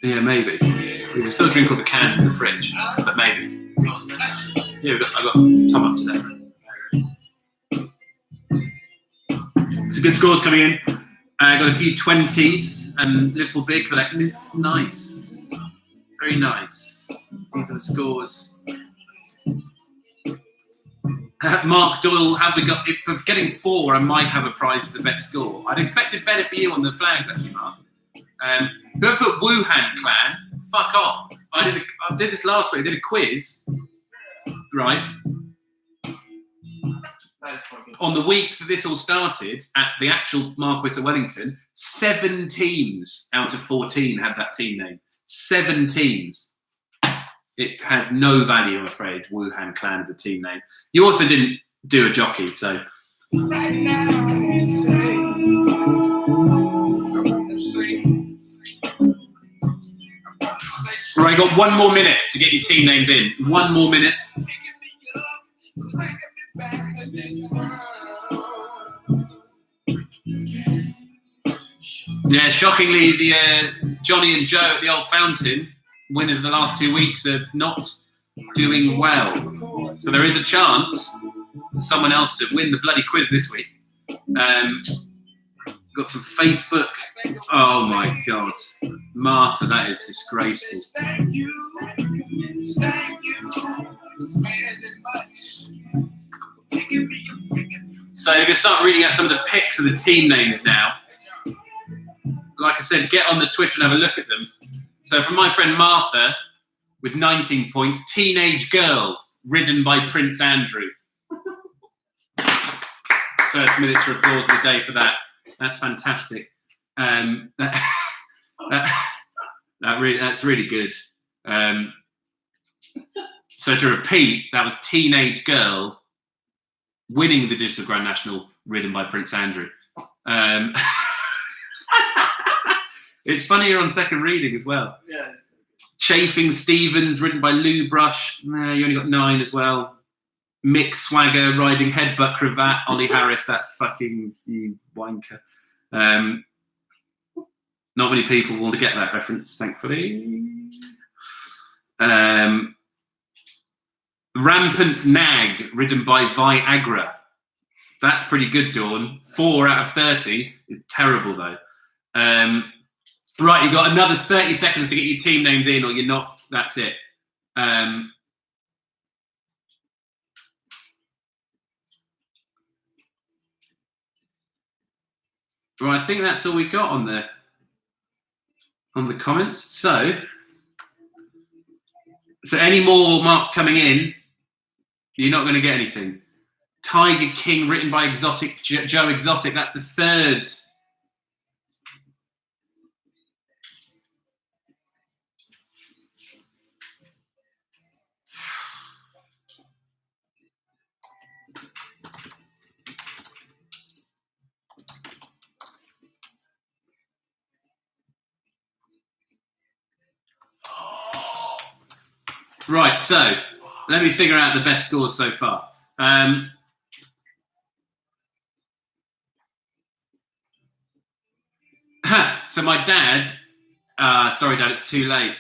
Yeah, maybe. We can still drink all the cans in the fridge, but maybe. Yeah, I got Tom up today. Some good scores coming in. I got a few 20s and Liverpool Beer Collective. Nice. Very nice. These are the scores. Mark Doyle, have we got? If for getting 4, I might have a prize for the best score. I'd expected better for you on the flags, actually, Mark. Whoever put Wuhan Clan, fuck off. I did this last week. I did a quiz, right? On the week that this all started, at the actual Marquis of Wellington, 7 teams out of 14 had that team name. 7 teams. It has no value, I'm afraid, Wuhan Clan as a team name. You also didn't do a jockey, so... Right now, Right, got 1 more minute to get your team names in. 1 more minute. Yeah, shockingly, the Johnny and Joe at the Old Fountain, winners of the last 2 weeks, are not doing well. So there is a chance for someone else to win the bloody quiz this week. Got some Facebook. Oh my God. Martha, that is disgraceful. Thank you. Spending much. Give me a break. So we're going to start reading out some of the picks of the team names now. Like I said, get on the Twitter and have a look at them. So from my friend Martha, with 19 points, Teenage Girl, ridden by Prince Andrew. First miniature applause of the day for that. That's fantastic. That's really good. So to repeat, that was Teenage Girl winning the Digital Grand National, ridden by Prince Andrew. It's funnier on second reading as well. Yes. Chafing Stevens, ridden by Lou Brush. Nah, you only got 9 as well. Mick Swagger riding Headbutt Cravat. Ollie Harris, that's fucking you wanker. Not many people want to get that reference, thankfully. Rampant Nag, ridden by Viagra. That's pretty good, Dawn. 4 out of 30 is terrible, though. Right, you've got another 30 seconds to get your team names in, or you're not. That's it. Right, I think that's all we got on the comments. So any more marks coming in, you're not going to get anything. Tiger King, written by Exotic Joe Exotic. That's the 3rd. Right, so let me figure out the best scores so far. So my dad, sorry Dad, it's too late.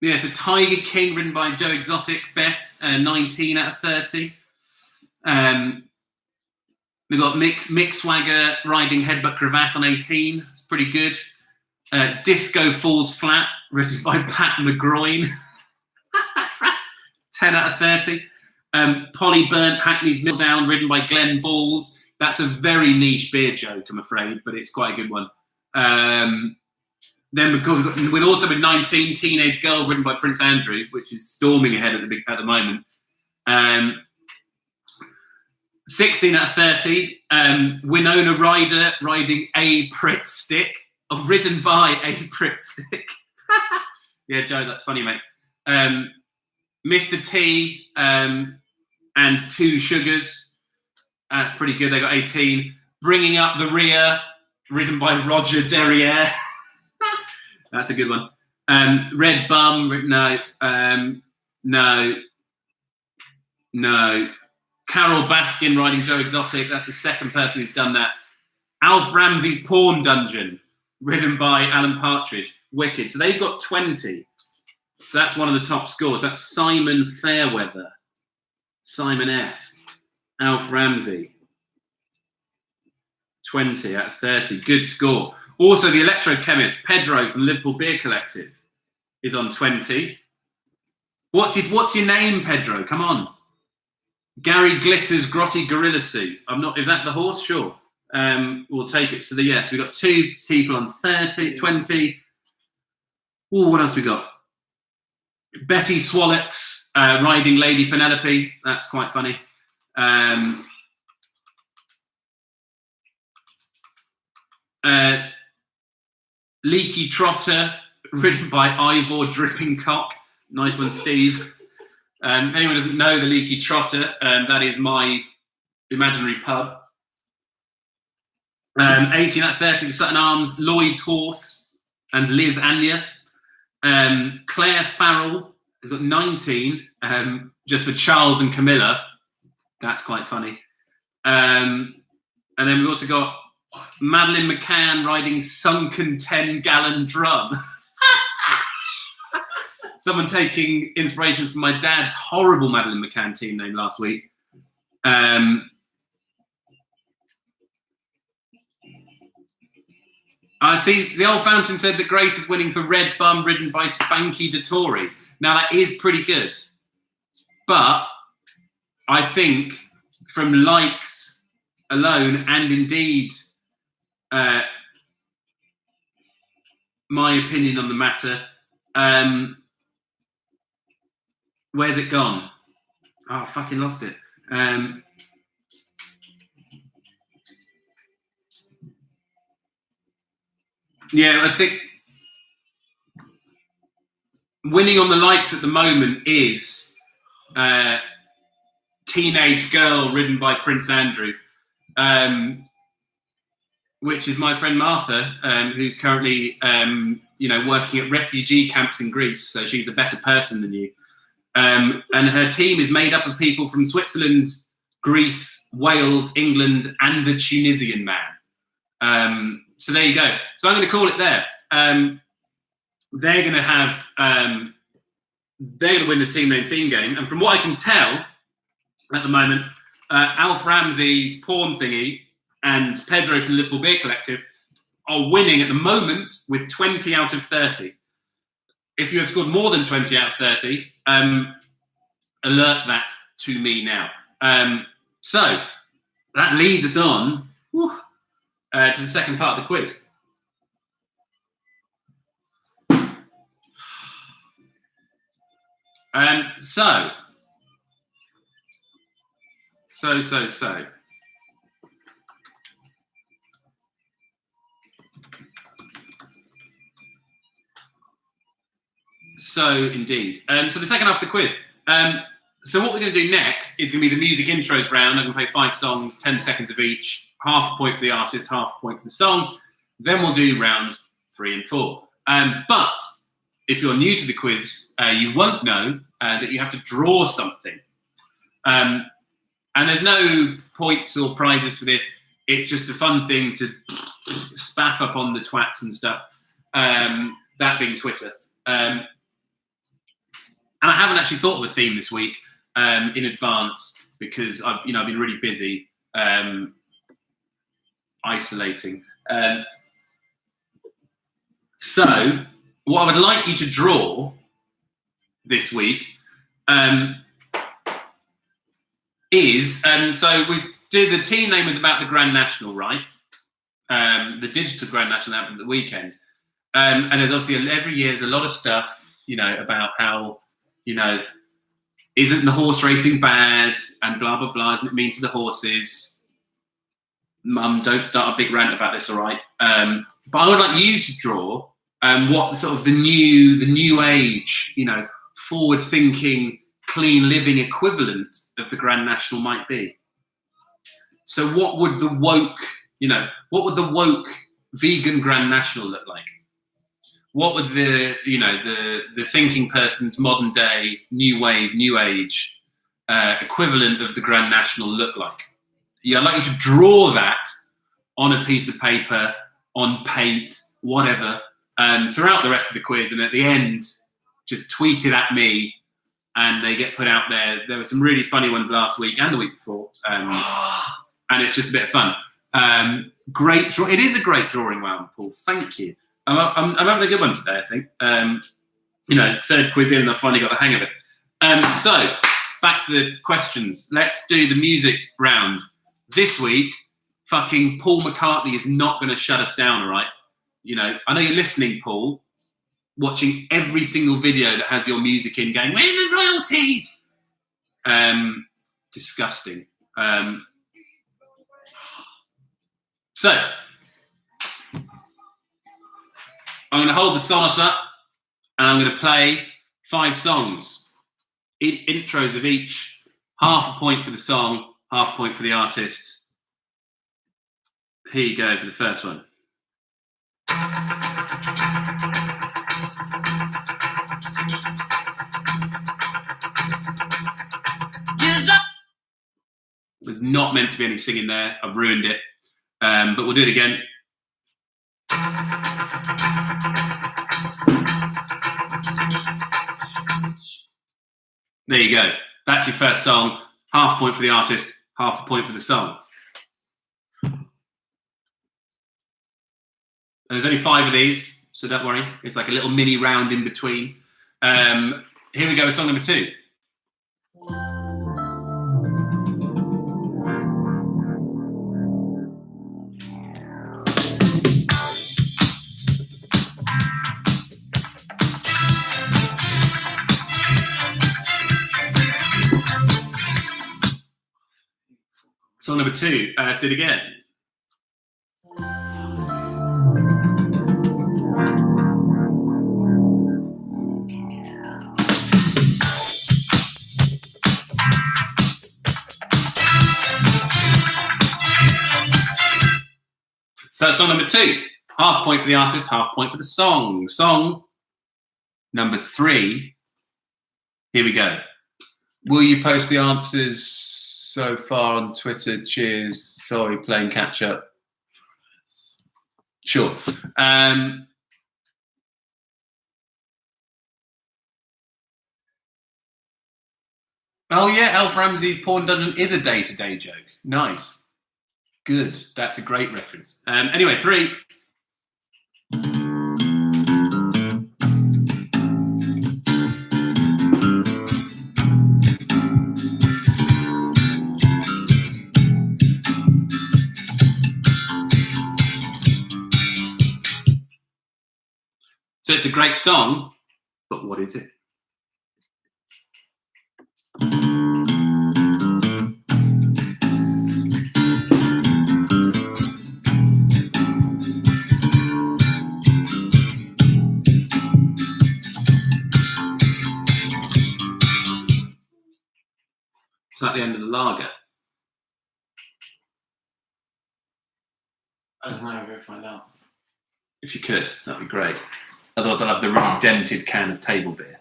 Yeah, so Tiger King, written by Joe Exotic. Beth, 19 out of 30. We've got Mick Swagger riding Headbutt Cravat on 18. It's pretty good. Disco Falls Flat, written by Pat McGroin. 10 out of 30. Polly Burnt Hackney's Milldown, written by Glenn Balls. That's a very niche beer joke, I'm afraid, but it's quite a good one. Then we've also with 19, Teenage Girl, written by Prince Andrew, which is storming ahead at the moment. 16 out of 30, Winona Ryder riding A Pritt Stick, ridden by A Pritt Stick. Yeah, Joe, that's funny, mate. Mr. T and 2 Sugars, that's pretty good. They got 18. Bringing Up the Rear, ridden by Roger Derriere. That's a good one. Red Bum, no. Carol Baskin riding Joe Exotic. That's the 2nd person who's done that. Alf Ramsey's Porn Dungeon, ridden by Alan Partridge. Wicked. So they've got 20. So that's one of the top scores. That's Simon Fairweather. Simon F. Alf Ramsey. 20 out of 30. Good score. Also, the electrochemist, Pedro from Liverpool Beer Collective, is on 20. What's your name, Pedro? Come on. Gary Glitter's Grotty Gorilla Suit. Is that the horse? Sure. We'll take it. So we've got 2 people on 30, 20. Oh, what else we got? Betty Swallocks riding Lady Penelope. That's quite funny. Leaky Trotter, ridden by Ivor Dripping Cock. Nice one, Steve. If anyone doesn't know the Leaky Trotter, that is my imaginary pub. 18 out of 30, the Sutton Arms, Lloyd's Horse, and Liz Anya. Claire Farrell has got 19, just for Charles and Camilla. That's quite funny. And then we've also got Madeline McCann riding Sunken 10-gallon drum. Someone taking inspiration from my dad's horrible Madeline McCann team name last week. I see the old fountain said that Grace is winning for Red Bum ridden by Spanky Dettori. Now that is pretty good. But I think from likes alone, and indeed my opinion on the matter, where's it gone? Oh, I fucking lost it. Yeah, I think winning on the likes at the moment is Teenage Girl ridden by Prince Andrew, which is my friend Martha, who's currently working at refugee camps in Greece, so she's a better person than you. And her team is made up of people from Switzerland, Greece, Wales, England, and the Tunisian man. So there you go. So I'm going to call it there. They're going to have, they're going to win the team name theme game. And from what I can tell at the moment, Alf Ramsey's Porn Thingy and Pedro from the Liverpool Beer Collective are winning at the moment with 20 out of 30. If you have scored more than 20 out of 30, alert that to me now. So that leads us on to the second part of the quiz. So indeed. So the second half of the quiz. So what we're going to do next is going to be the music intros round. I'm going to play 5 songs, 10 seconds of each, half a point for the artist, half a point for the song. Then we'll do rounds 3 and 4. But if you're new to the quiz, you won't know that you have to draw something. And there's no points or prizes for this. It's just a fun thing to spaff up on the twats and stuff. That being Twitter. And I haven't actually thought of a theme this week in advance because I've been really busy isolating. So what I would like you to draw this week is so we do the team name was about the Grand National, right? The digital Grand National happened at the weekend, and there's obviously every year there's a lot of stuff about how. Isn't the horse racing bad and blah, blah, blah, isn't it mean to the horses? Mum, don't start a big rant about this, all right? But I would like you to draw what sort of the new age, forward-thinking, clean living equivalent of the Grand National might be. So what would the woke vegan Grand National look like? What would the thinking person's modern day, new wave, new age equivalent of the Grand National look like? Yeah, I'd like you to draw that on a piece of paper, on paint, whatever, throughout the rest of the quiz. And at the end, just tweet it at me and they get put out there. There were some really funny ones last week and the week before. And it's just a bit of fun. It is a great drawing round, Paul. Thank you. I'm having a good one today, I think. Third quiz in and I finally got the hang of it. So, back to the questions. Let's do the music round. This week, fucking Paul McCartney is not going to shut us down, all right? I know you're listening, Paul, watching every single video that has your music in going, where are the royalties? Disgusting. So, I'm going to hold the Sonos up and I'm going to play 5 songs. Intros of each, half a point for the song, half a point for the artist. Here you go for the first one. There's not meant to be any singing there. I've ruined it. But we'll do it again. There you go. That's your first song. Half a point for the artist, half a point for the song. And there's only 5 of these, so don't worry. It's like a little mini round in between. Here we go with song number 2. Song number 2, let's do it again. So that's song number 2. Half point for the artist, half point for the song. Song number 3. Here we go. Will you post the answers so far on Twitter? Cheers. Sorry, playing catch up. Sure. Oh yeah, Alf Ramsey's Porn Dungeon is a day-to-day joke. Nice. Good. That's a great reference. Anyway, 3. So it's a great song, but what is it? It's at the end of the lager. I don't know, I'll go find out. If you could, that'd be great. Otherwise, I'll have the really dented can of table beer.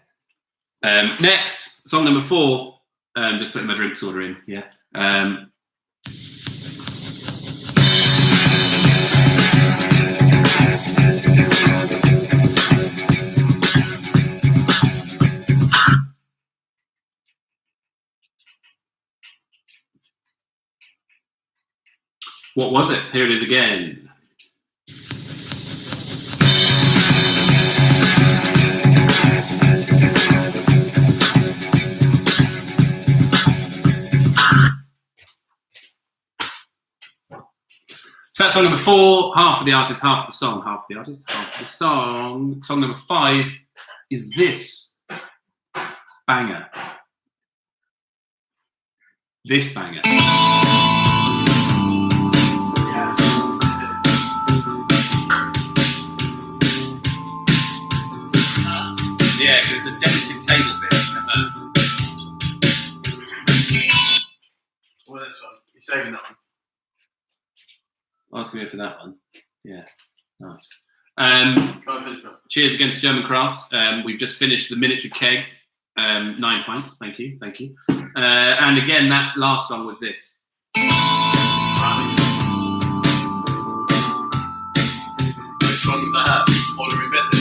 Next, song number 4. Just putting my drinks order in. Yeah. What was it? Here it is again. So that's song number 4, half of the artist, half of the song, half of the artist, half of the song. Song number 5 is this banger. This banger. Yeah, because it's a dented table bit. Well, this one. You're saving that one. I was going to go for that one. Yeah, nice. Cheers again to German Craft. We've just finished the miniature keg. 9 pints. Thank you. Thank you. And again, that last song was this. Which one's that? Ordering better.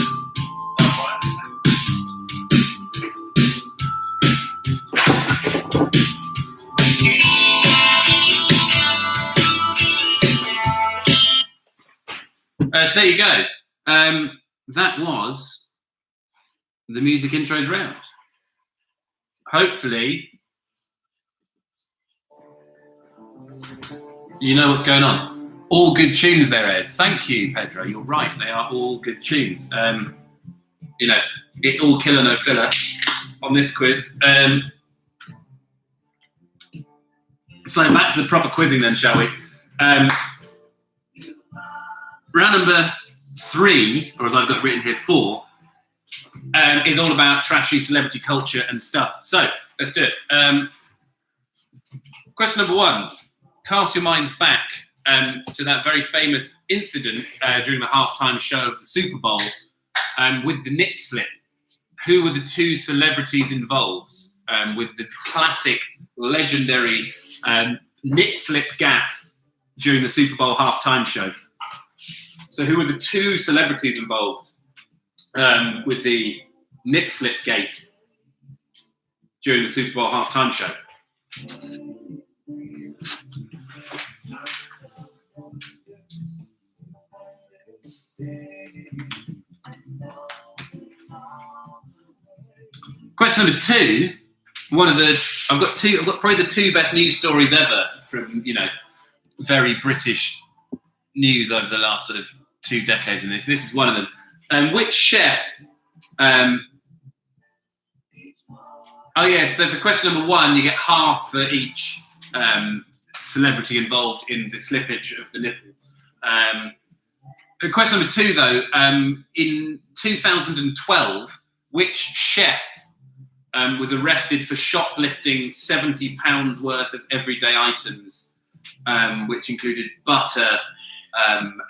So there you go. That was the music intros round. Hopefully, you know what's going on. All good tunes there, Ed. Thank you, Pedro. You're right. They are all good tunes. You know, it's all killer, no filler on this quiz. So back to the proper quizzing then, shall we? Round number 3, or as I've got written here, 4, is all about trashy celebrity culture and stuff. So let's do it. Question number 1. Cast your minds back to that very famous incident during the halftime show of the Super Bowl with the nip slip. Who were the 2 celebrities involved with the classic, legendary nip slip gaffe during the Super Bowl halftime show? So who were the 2 celebrities involved with the nip slip gate during the Super Bowl halftime show? Question number 2. I've got probably the 2 best news stories ever from, very British news over the last sort of 2 decades. And this is one of them. Which chef? So for question number 1, you get half for each celebrity involved in the slippage of the nipple. Question number 2, though, in 2012, which chef was arrested for shoplifting £70 worth of everyday items, which included butter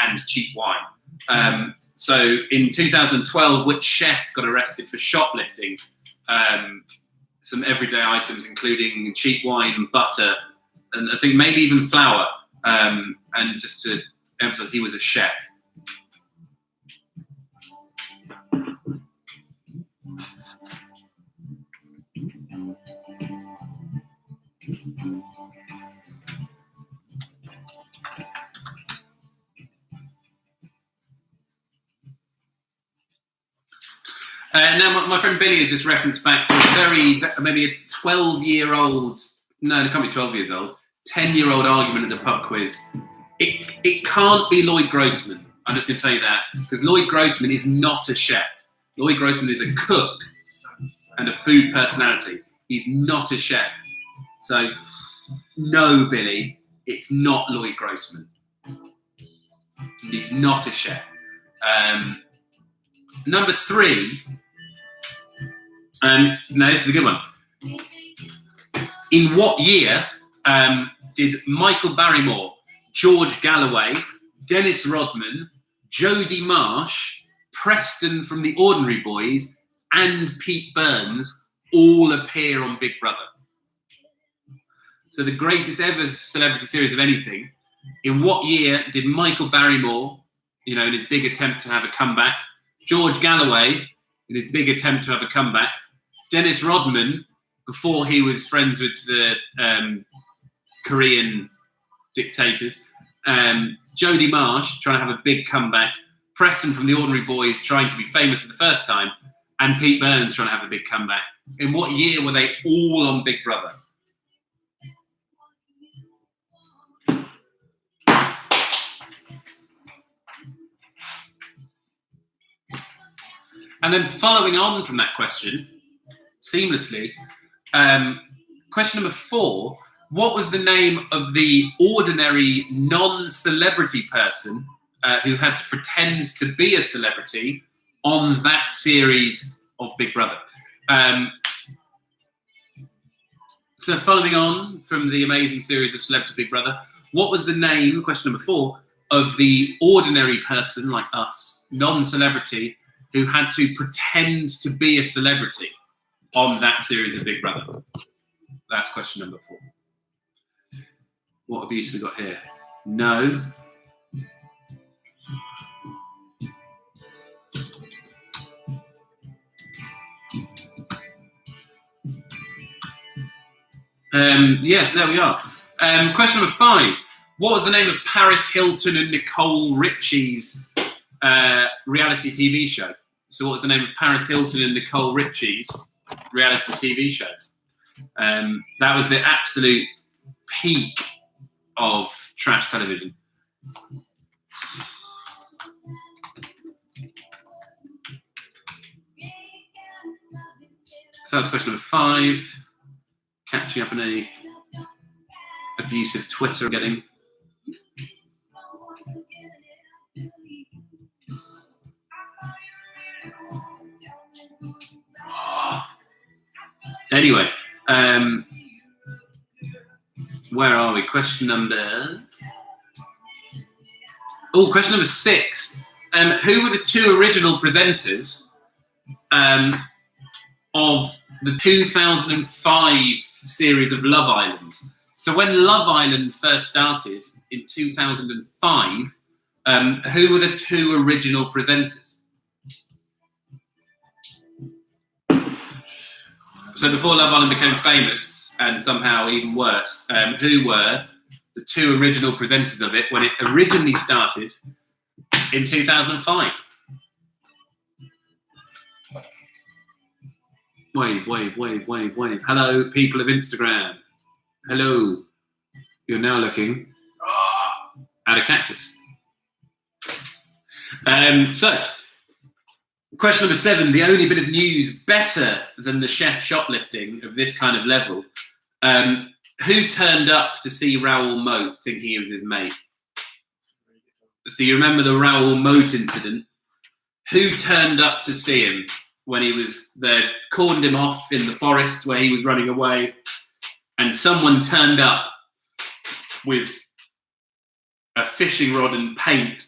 and cheap wine? So in 2012, which chef got arrested for shoplifting some everyday items, including cheap wine, butter, and I think maybe even flour? And just to emphasize, he was a chef. Now, my friend Billy has just referenced back to maybe a 12-year-old, no, it can't be 12 years old, 10-year-old argument at a pub quiz. It can't be Lloyd Grossman. I'm just going to tell you that, because Lloyd Grossman is not a chef. Lloyd Grossman is a cook and a food personality. He's not a chef. So, no, Billy, it's not Lloyd Grossman. He's not a chef. Number 3. Now, this is a good one. In what year did Michael Barrymore, George Galloway, Dennis Rodman, Jodie Marsh, Preston from The Ordinary Boys, and Pete Burns all appear on Big Brother? So the greatest ever celebrity series of anything. In what year did Michael Barrymore, in his big attempt to have a comeback, George Galloway, in his big attempt to have a comeback, Dennis Rodman, before he was friends with the Korean dictators, Jodie Marsh trying to have a big comeback, Preston from The Ordinary Boys trying to be famous for the first time, and Pete Burns trying to have a big comeback. In what year were they all on Big Brother? And then following on from that question, seamlessly, question number 4, what was the name of the ordinary non-celebrity person who had to pretend to be a celebrity on that series of Big Brother? So following on from the amazing series of Celebrity Big Brother, what was the name, question number 4, of the ordinary person like us, non-celebrity, who had to pretend to be a celebrity on that series of Big Brother? That's question number 4. What abuse have we got here? No. Yes, there we are. Question number 5. What was the name of Paris Hilton and Nicole Richie's reality TV show? So what was the name of Paris Hilton and Nicole Richie's reality TV show? That was the absolute peak of trash television. So that's question number 5. Catching up on any abusive Twitter getting. Anyway, where are we? Question number 6. Who were the 2 original presenters of the 2005 series of Love Island? So when Love Island first started in 2005, who were the 2 original presenters? So before Love Island became famous, and somehow even worse, who were the 2 original presenters of it when it originally started in 2005? Wave, wave, wave, wave, wave. Hello, people of Instagram. Hello. You're now looking at a cactus. So, question number 7. The only bit of news better than the chef shoplifting of this kind of level. Who turned up to see Raoul Moat thinking he was his mate? So you remember the Raoul Moat incident? Who turned up to see him when he was there, cordoned him off in the forest where he was running away, and someone turned up with a fishing rod and paint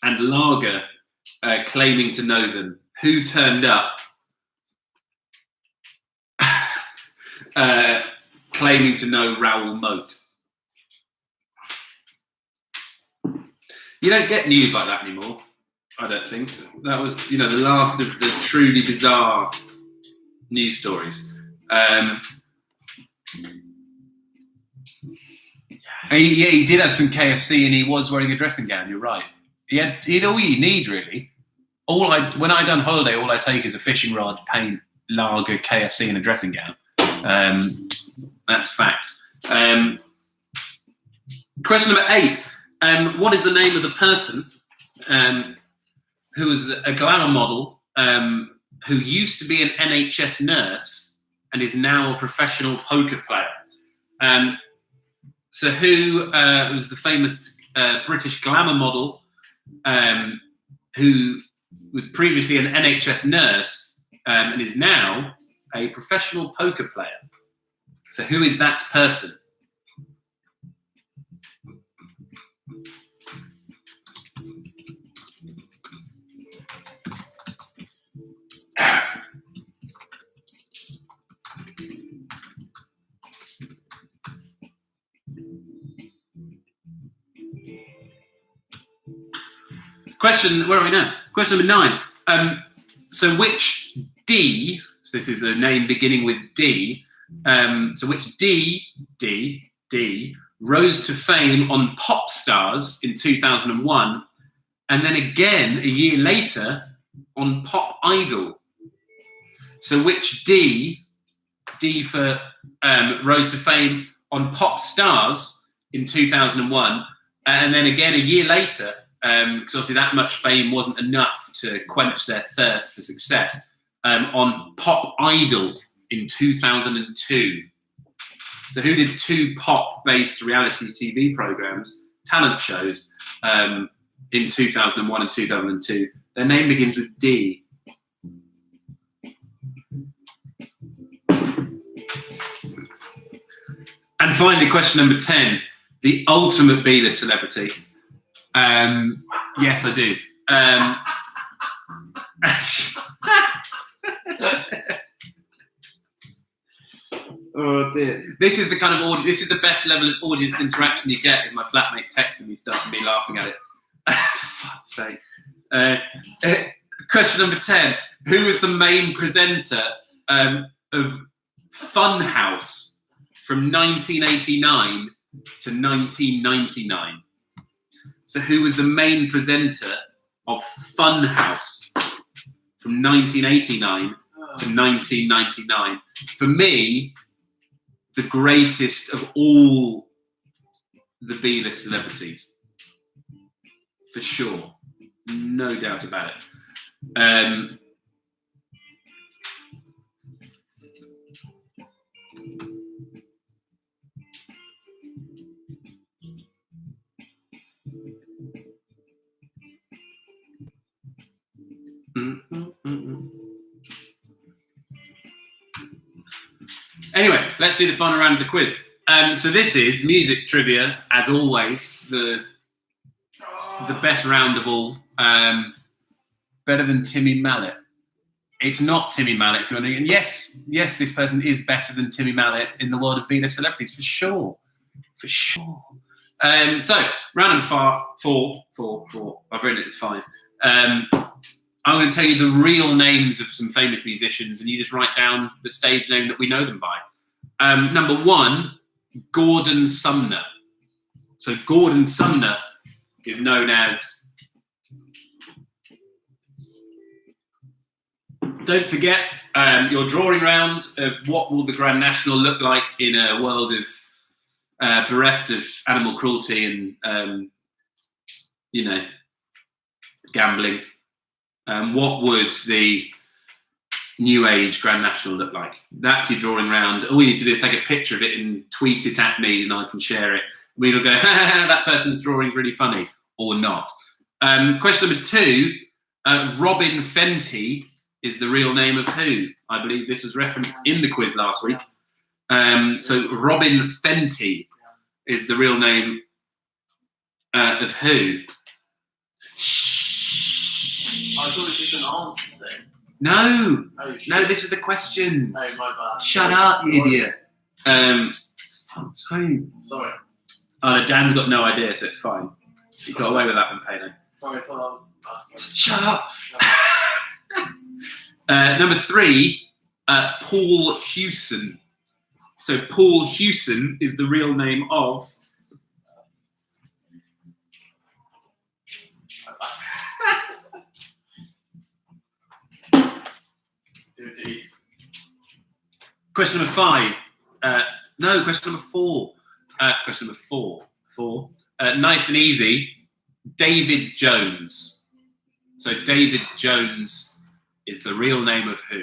and lager, claiming to know them? Who turned up claiming to know Raoul Moat? You don't get news like that anymore, I don't think. That was, the last of the truly bizarre news stories. He did have some KFC and he was wearing a dressing gown, you're right. He had all you need, really. When I done holiday, all I take is a fishing rod, paint, lager, KFC and a dressing gown. That's fact. Question number 8. What is the name of the person who was a glamour model who used to be an NHS nurse and is now a professional poker player? So who was the famous British glamour model who was previously an NHS nurse and is now a professional poker player? So who is that person? Where are we now? Question number 9. So which D, so this is a name beginning with D, so which D rose to fame on Pop Stars in 2001, and then again a year later on Pop Idol? So which D for rose to fame on Pop Stars in 2001, and then again a year later, because obviously that much fame wasn't enough to quench their thirst for success, on Pop Idol in 2002. So who did 2 pop-based reality TV programs, talent shows, in 2001 and 2002? Their name begins with D. And finally, question number 10. The ultimate B-list celebrity. Yes, I do. Oh dear. This is the kind of audience. This is the best level of audience interaction you get. Is my flatmate texting me stuff and me laughing at it. Fuck's sake. Question number 10. Who was the main presenter of Fun House from 1989 to 1999? So who was the main presenter of Fun House from 1989 to 1999? For me, the greatest of all the B-list celebrities. For sure. No doubt about it. Anyway, let's do the final round of the quiz. So this is music trivia, as always, the best round of all. Better than Timmy Mallet. It's not Timmy Mallet, if you're wondering. And yes, this person is better than Timmy Mallet in the world of B-list celebrities, for sure. For sure. So, round number 4. I've written it as 5. I'm going to tell you the real names of some famous musicians, and you just write down the stage name that we know them by. Number 1, Gordon Sumner. So Gordon Sumner is known as Don't forget your drawing round of what will the Grand National look like in a world of bereft of animal cruelty and gambling. What would the New Age Grand National look like? That's your drawing round. All you need to do is take a picture of it and tweet it at me, and I can share it. We'll go, that person's drawing's really funny, or not. Question number 2, Robin Fenty is the real name of who? I believe this was referenced in the quiz last week. So Robin Fenty is the real name of who? I thought it was just an answers thing. No, Oh, shit. no, this is the questions. Oh, my bad. Shut up, you idiot. Sorry. Sorry. Oh, no, Dan's got no idea, so it's fine. You got away with that one, Payne. Sorry, I thought I was asking. Shut up. Number 3, Paul Hewson. So Paul Hewson is the real name of. Indeed. Question number 5. No, question number 4. Question number 4. Nice and easy. David Jones. So David Jones is the real name of who?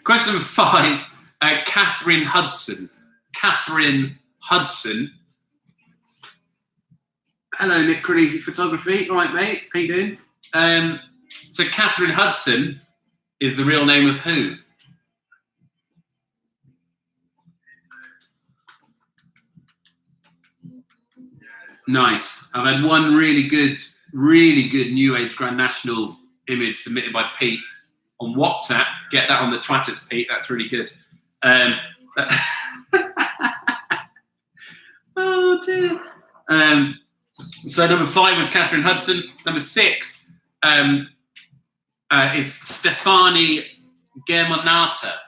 Question number 5, Catherine Hudson. Catherine Hudson. Hello, Nick Crowley Photography. All right, mate. How you doing? So Catherine Hudson is the real name of who? Nice. I've had one really good New Age Grand National image submitted by Pete on WhatsApp. Get that on the Twitters, Pete. That's really good. Oh dear. So number 5 was Catherine Hudson. Number 6 is Stefani Germanotta.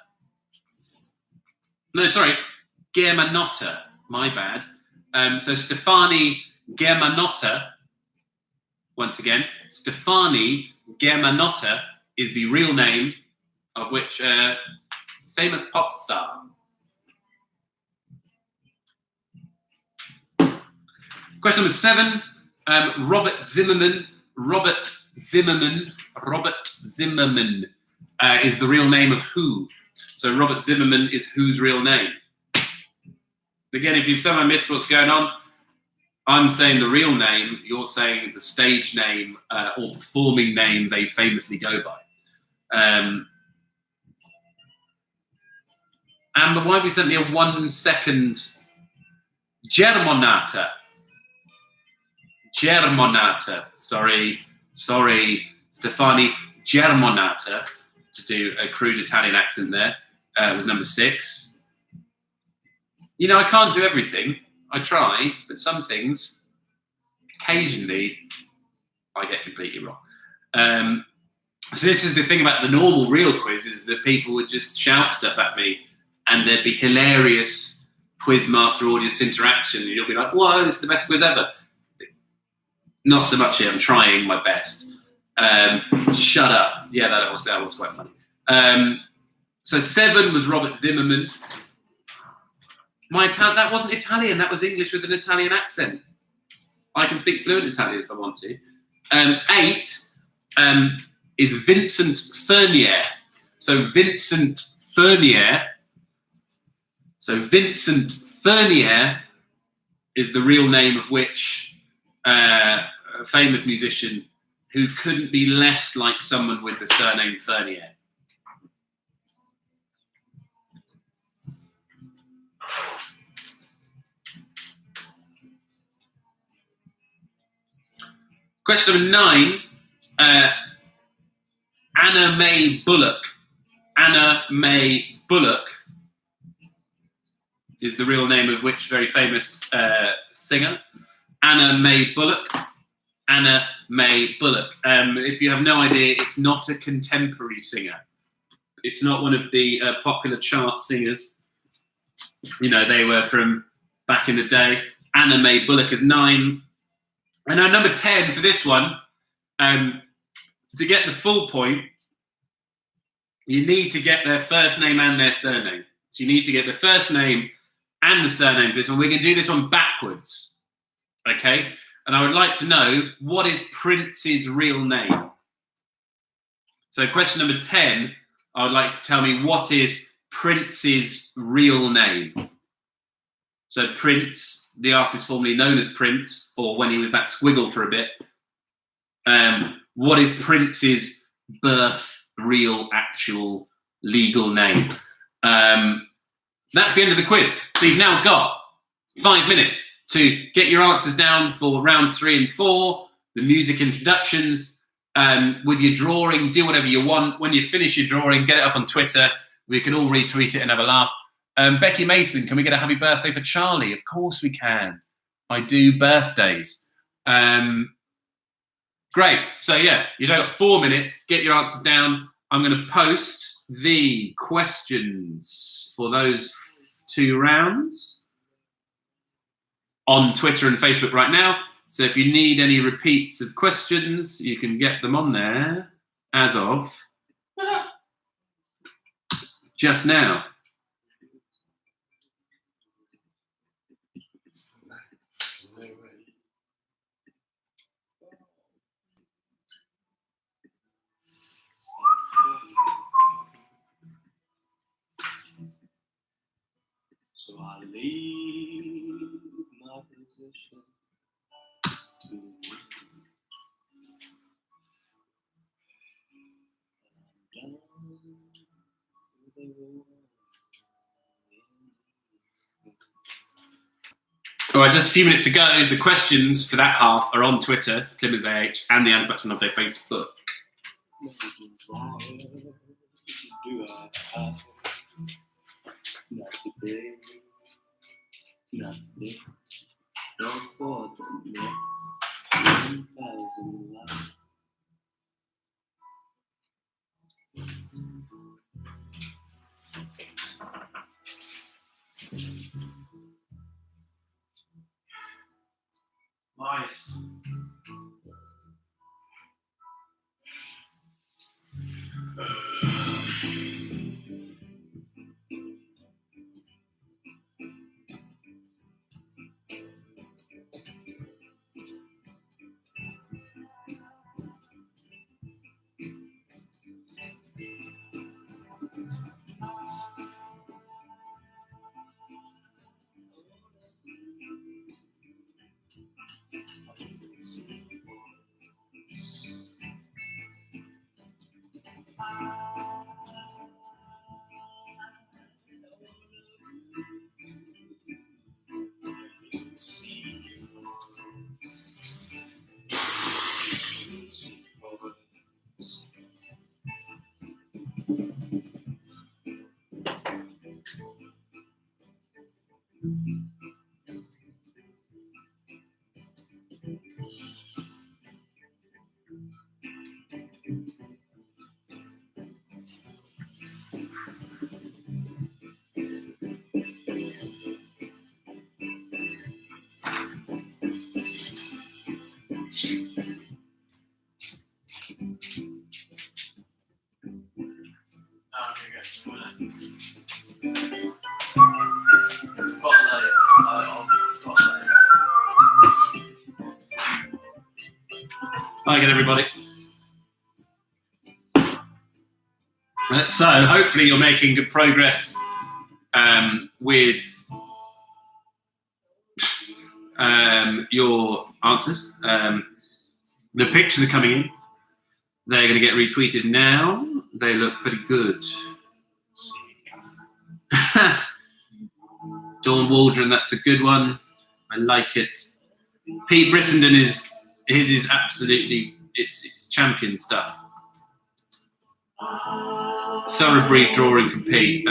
No, sorry, Germanotta. My bad. So Stefani Germanotta. Once again, Stefani Germanotta is the real name of which famous pop star? Question number 7, Robert Zimmerman. Robert Zimmerman is the real name of who? So Robert Zimmerman is whose real name? Again, if you somehow missed what's going on, I'm saying the real name, you're saying the stage name or performing name they famously go by. Amber, why have you sent me a 1 second? Germanotta. Sorry, Stefani Germanotta, to do a crude Italian accent there, was number 6. You know, I can't do everything. I try, but some things, occasionally, I get completely wrong. So this is the thing about the normal real quiz, is that people would just shout stuff at me and there'd be hilarious quizmaster audience interaction. And you'll be like, whoa, this is the best quiz ever. Not so much here, I'm trying my best. Shut up. Yeah, that was quite funny. So 7 was Robert Zimmerman. That wasn't Italian, that was English with an Italian accent. I can speak fluent Italian if I want to. 8 is Vincent Fernier. So Vincent Fernier is the real name of which a famous musician who couldn't be less like someone with the surname Fernier. Question number 9, Anna May Bullock. Anna May Bullock is the real name of which very famous singer? Anna Mae Bullock. Anna Mae Bullock. If you have no idea, it's not a contemporary singer. It's not one of the popular chart singers. You know, they were from back in the day. Anna Mae Bullock is 9. And now number 10 for this one, to get the full point, you need to get their first name and their surname. So you need to get the first name and the surname for this one. We're going to do this one backwards, okay? And I would like to know, what is Prince's real name? So question number 10, I would like to tell me, what is Prince's real name? So Prince, the artist formerly known as Prince, or when he was that squiggle for a bit, what is Prince's birth, real, actual, legal name? That's the end of the quiz. So you've now got 5 minutes to get your answers down for rounds 3 and 4, the music introductions. With your drawing, do whatever you want. When you finish your drawing, get it up on Twitter. We can all retweet it and have a laugh. Becky Mason, can we get a happy birthday for Charlie? Of course we can. I do birthdays. Great. So yeah, you've got 4 minutes. Get your answers down. I'm going to post the questions for those 2 rounds on Twitter and Facebook right now. So if you need any repeats of questions, you can get them on there as of just now. So I leave my position to you. I'm done with the war. All right, just a few minutes to go. The questions for that half are on Twitter, ClimmazAH, and the Anspector Update Facebook. Do I have not today, not today, don't forget 1,000 lives. Nice. Hi again, everybody. So hopefully you're making good progress with your answers. The pictures are coming in. They're going to get retweeted now. They look pretty good. Dawn Waldron, that's a good one. I like it. Pete Brissenden his is absolutely, it's champion stuff. Thoroughbreed drawing from Pete.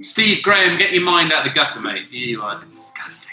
Steve Graham, get your mind out of the gutter, mate. You are disgusting.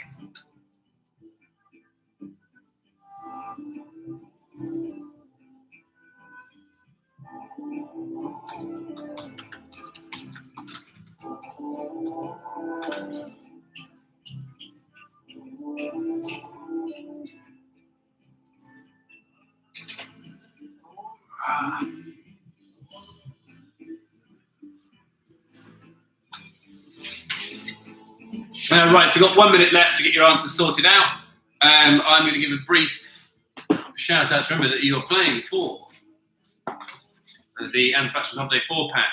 Right, so we've got 1 minute left to get your answers sorted out. I'm going to give a brief shout out to remember that you're playing for the Antifaction Hub Day 4-pack.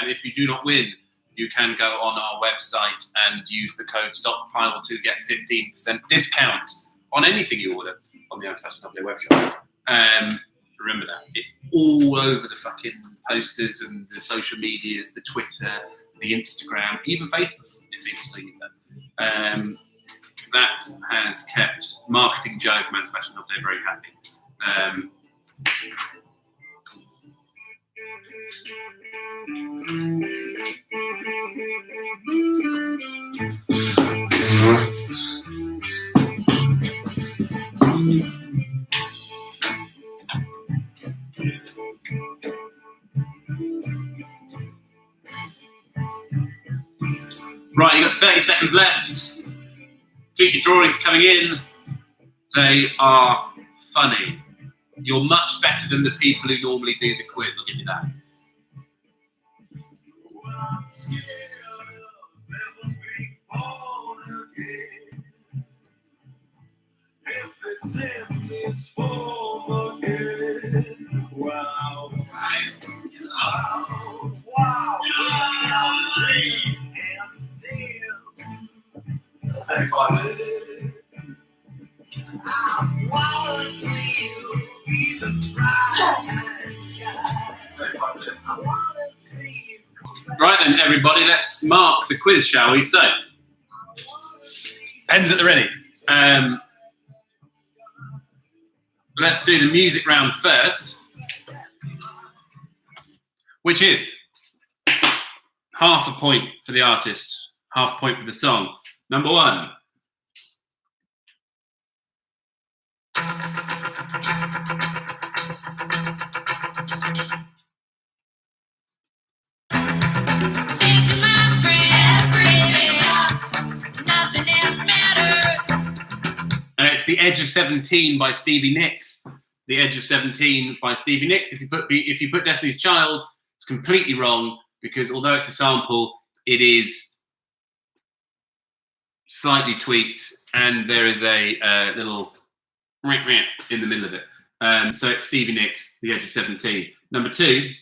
If you do not win, you can go on our website and use the code STOCKPILE to get 15% discount on anything you order on the Antifaction Hub Day website. Remember that. It's all over the fucking posters and the social medias, the Twitter, the Instagram, even Facebook, if people still use that. That has kept Marketing Joe from Antifaction Hub Day very happy. Right, you've got 30 seconds left. Keep your drawings coming in. They are funny. You're much better than the people who normally do the quiz, I'll give you that. Wow. 35 minutes. I wanna see you be the bright sky. 35 minutes. I wanna see you. Right then, everybody, let's mark the quiz, shall we? So, pens at the ready. Let's do the music round first, which is half a point for the artist, half a point for the song. Number one. It's The Edge of 17 by Stevie Nicks. The Edge of 17 by Stevie Nicks. If you put Destiny's Child, it's completely wrong because although it's a sample, it is slightly tweaked and there is a little in the middle of it. So it's Stevie Nicks, The Edge of 17. Number two.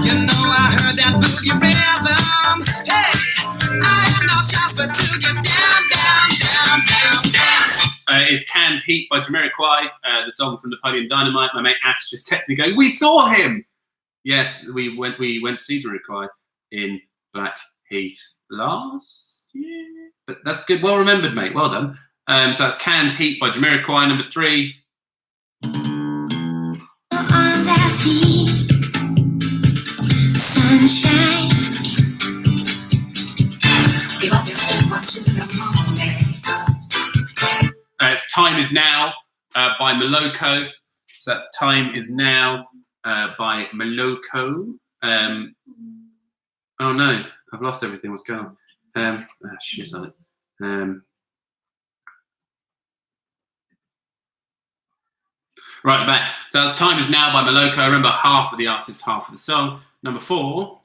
You know I heard that boogie rhythm. Hey, I had no chance but to get down. Is Canned Heat by Jamiroquai, the song from Napoleon Dynamite. My mate Ash just texted me going, "We saw him." Yes, we went to see Jamiroquai in Blackheath last year. But that's good, well remembered, mate. Well done. So that's Canned Heat by Jamiroquai. Number three. On that feet, sunshine. Give up yourself until the morning. It's Time Is Now by Moloko. So that's Time Is Now by Moloko. Oh no, I've lost everything. What's going on? Shit on it. Right back. So that's Time Is Now by Moloko. I remember half of the artist, half of the song. Number four.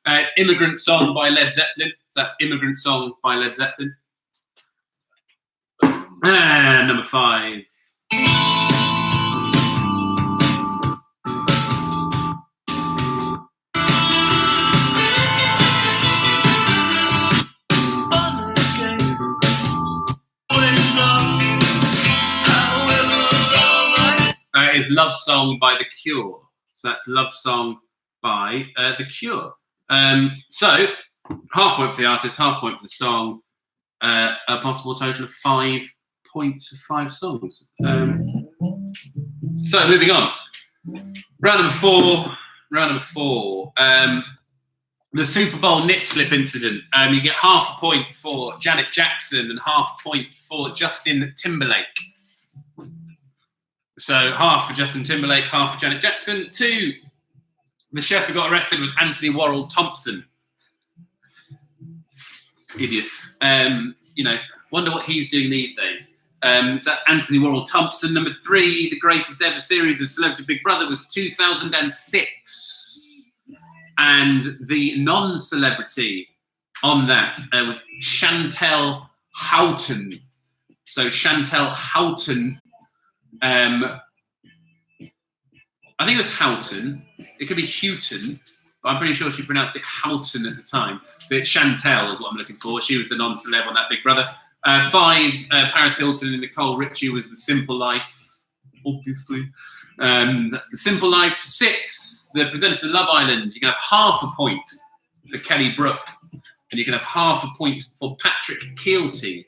It's Immigrant Song by Led Zeppelin. So that's Immigrant Song by Led Zeppelin. And number five. is Love Song by The Cure. So that's Love Song by The Cure. So half point for the artist, half point for the song, a possible total of 5 points for 5 songs. So moving on. Round number four. The Super Bowl nip slip incident. You get half a point for Janet Jackson and half a point for Justin Timberlake. So half for Justin Timberlake, half for Janet Jackson. 2, the chef who got arrested was Anthony Worrell Thompson. Idiot. Wonder what he's doing these days. So that's Anthony Worrell Thompson. Number 3, the greatest ever series of Celebrity Big Brother was 2006. And the non-celebrity on that was Chantel Houghton. So Chantel Houghton, I think it was Houghton. It could be Houghton, but I'm pretty sure she pronounced it Houghton at the time. But Chantel is what I'm looking for. She was the non-celeb on that Big Brother. 5, Paris Hilton and Nicole Richie was The Simple Life, obviously. That's The Simple Life. 6, the presenters of Love Island. You can have half a point for Kelly Brook, and you can have half a point for Patrick Keelty.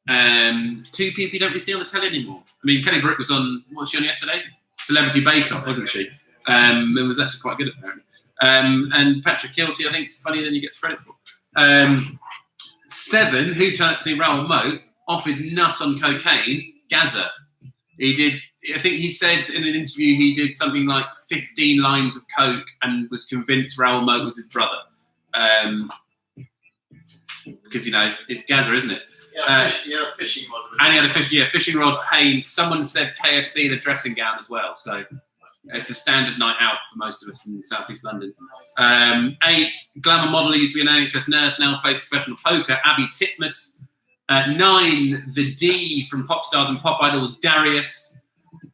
2 people you don't really see on the telly anymore. I mean, Kelly Brook was on, what was she on yesterday? Celebrity Bake Off, wasn't she? It was actually quite good, apparently. And Patrick Keelty, I think, is funnier than he gets credit for. 7, who turned out to see Raoul Moat off his nut on cocaine? Gaza. He did, I think he said in an interview he did something like 15 lines of coke and was convinced Raoul Moat was his brother. Because, it's Gaza, isn't it? Yeah, a fishing rod. And he had a fishing rod pain. Someone said KFC in a dressing gown as well. So it's a standard night out for most of us in South East London. 8, glamour model, used to be an NHS nurse, now plays professional poker, Abby Titmus. 9, the D from Pop Stars and Pop Idols, Darius.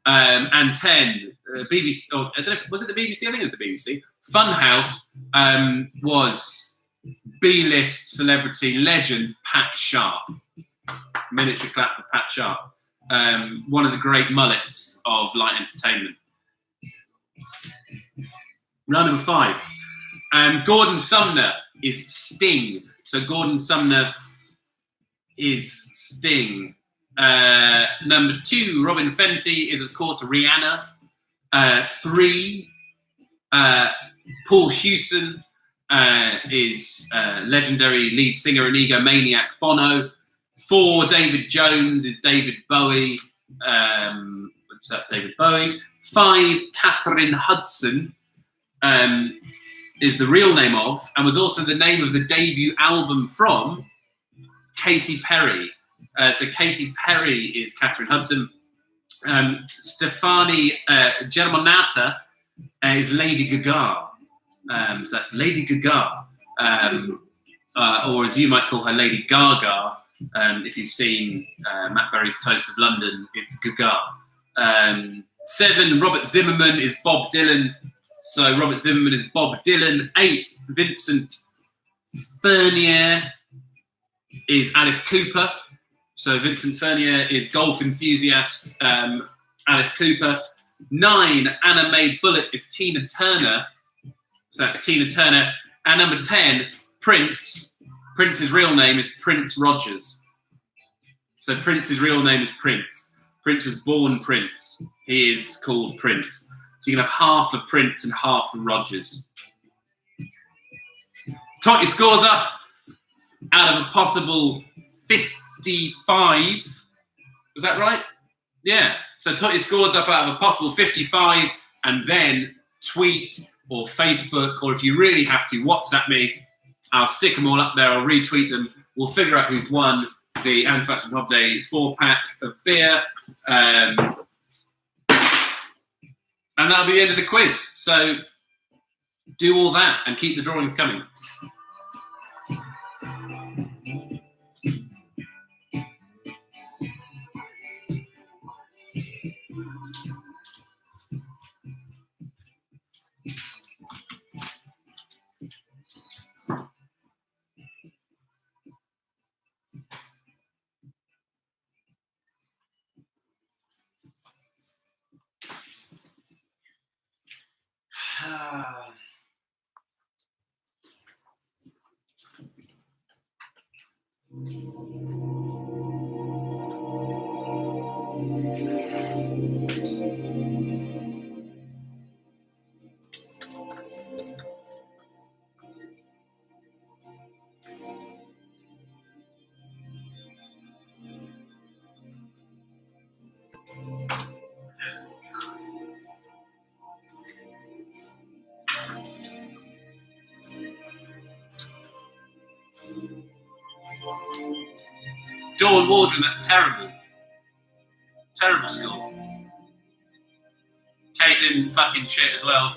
And 10, BBC, or I don't know if, was it the BBC? I think it was the BBC. Funhouse was B-list celebrity legend Pat Sharp. Miniature clap for Pat Sharp. One of the great mullets of light entertainment. Round number 5. Gordon Sumner is Sting. So Gordon Sumner is Sting. Number 2, Robin Fenty is, of course, Rihanna. 3, Paul Hewson is legendary lead singer and egomaniac Bono. 4, David Jones is David Bowie. So that's David Bowie. 5, Catherine Hudson is the real name of, and was also the name of the debut album from Katy Perry. So Katy Perry is Catherine Hudson. Stefani Germanata is Lady Gaga. So that's Lady Gaga. Or as you might call her, Lady Gaga. If you've seen Matt Berry's Toast of London, it's Gaga. 7, Robert Zimmerman is Bob Dylan. So Robert Zimmerman is Bob Dylan. 8, Vincent Furnier is Alice Cooper. So Vincent Furnier is golf enthusiast Alice Cooper. 9, Anna Mae Bullock is Tina Turner. So that's Tina Turner. And number 10, Prince. Prince's real name is Prince Rogers. So Prince's real name is Prince. Prince was born Prince. He is called Prince. So you can have half of Prince and half of Rogers. Tot your scores up out of a possible 55. Was that right? Yeah. So tot your scores up out of a possible 55 and then tweet or Facebook, or if you really have to, WhatsApp me. I'll stick them all up there. I'll retweet them. We'll figure out who's won the Anne Sebastian Pub Day 4-pack of beer. And that'll be the end of the quiz. So do all that and keep the drawings coming. Dawn Wardren, that's terrible. Terrible score. Caitlin, fucking shit as well.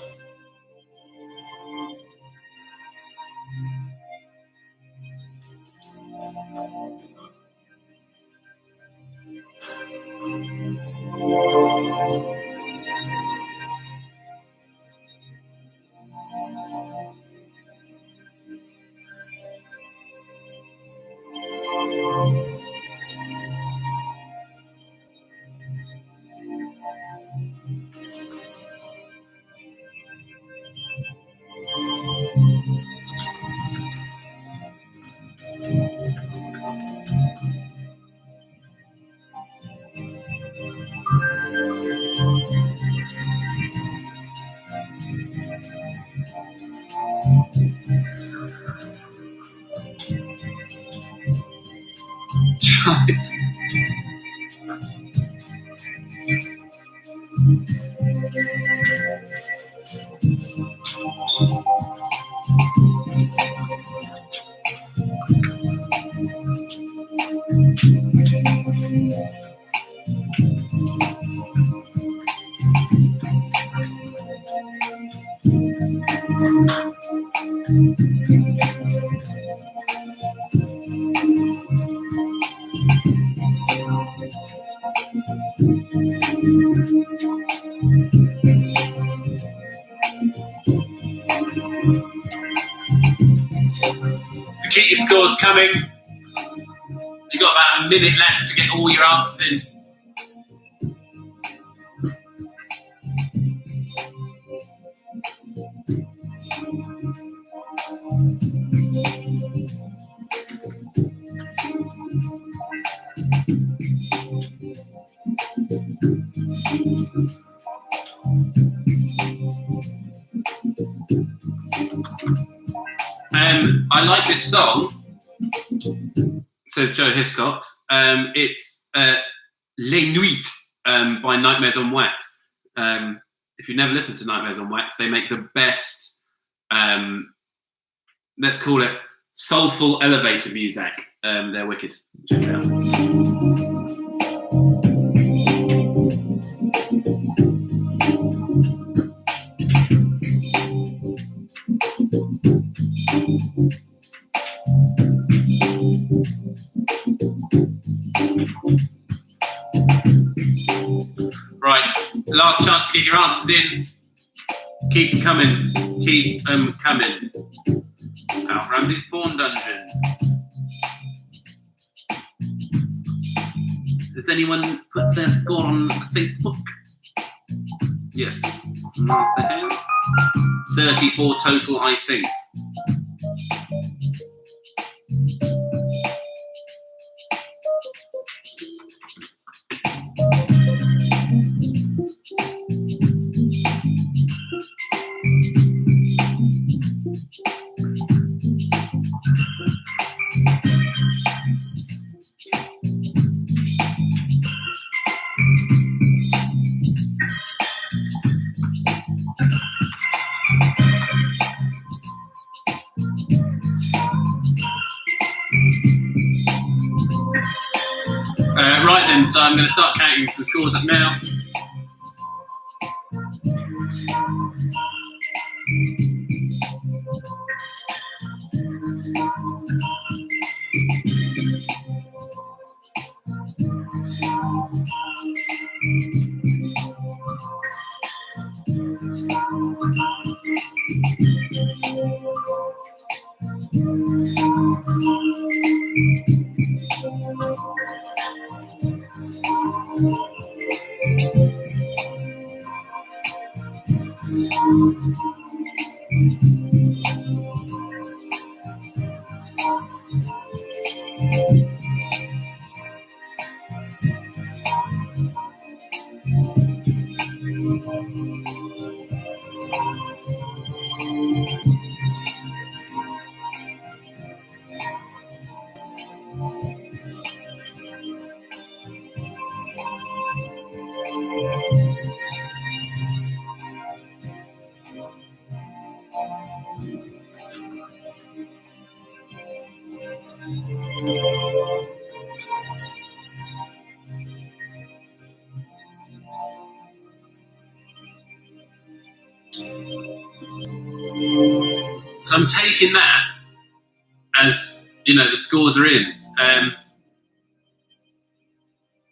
So keep your scores coming. You've got about a minute left to get all your answers in. I like this song, says Joe Hiscox. It's Les Nuits by Nightmares on Wax. If you've never listened to Nightmares on Wax, they make the best, let's call it soulful elevator music. They're wicked. Check it out. Right, last chance to get your answers in. Keep coming. Keep coming. Alf Ramsey's Porn Dungeon. Has anyone put their score on Facebook? Yes. Martha has. 34 total, I think. Right then, so I'm going to start counting some scores up now. So I'm taking that as, you know, the scores are in.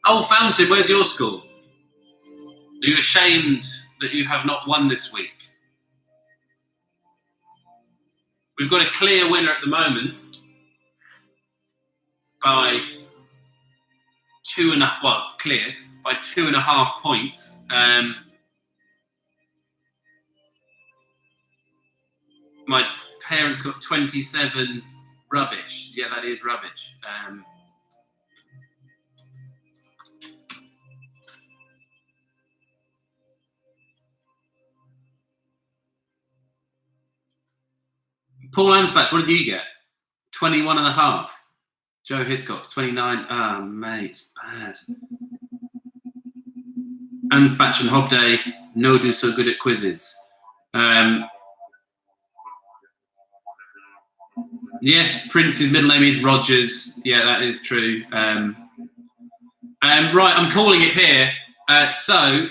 Oh, Fountain, where's your score? Are you ashamed that you have not won this week? We've got a clear winner at the moment by clear by 2.5 points. My parents got 27 rubbish. Yeah, that is rubbish. Paul Anspach, what did you get? 21.5. Joe Hiscox, 29. Ah, mate, it's bad. Anspach and Hobday, no do so good at quizzes. Yes, Prince's middle name is Rogers. Yeah, that is true. Right, I'm calling it here. Just so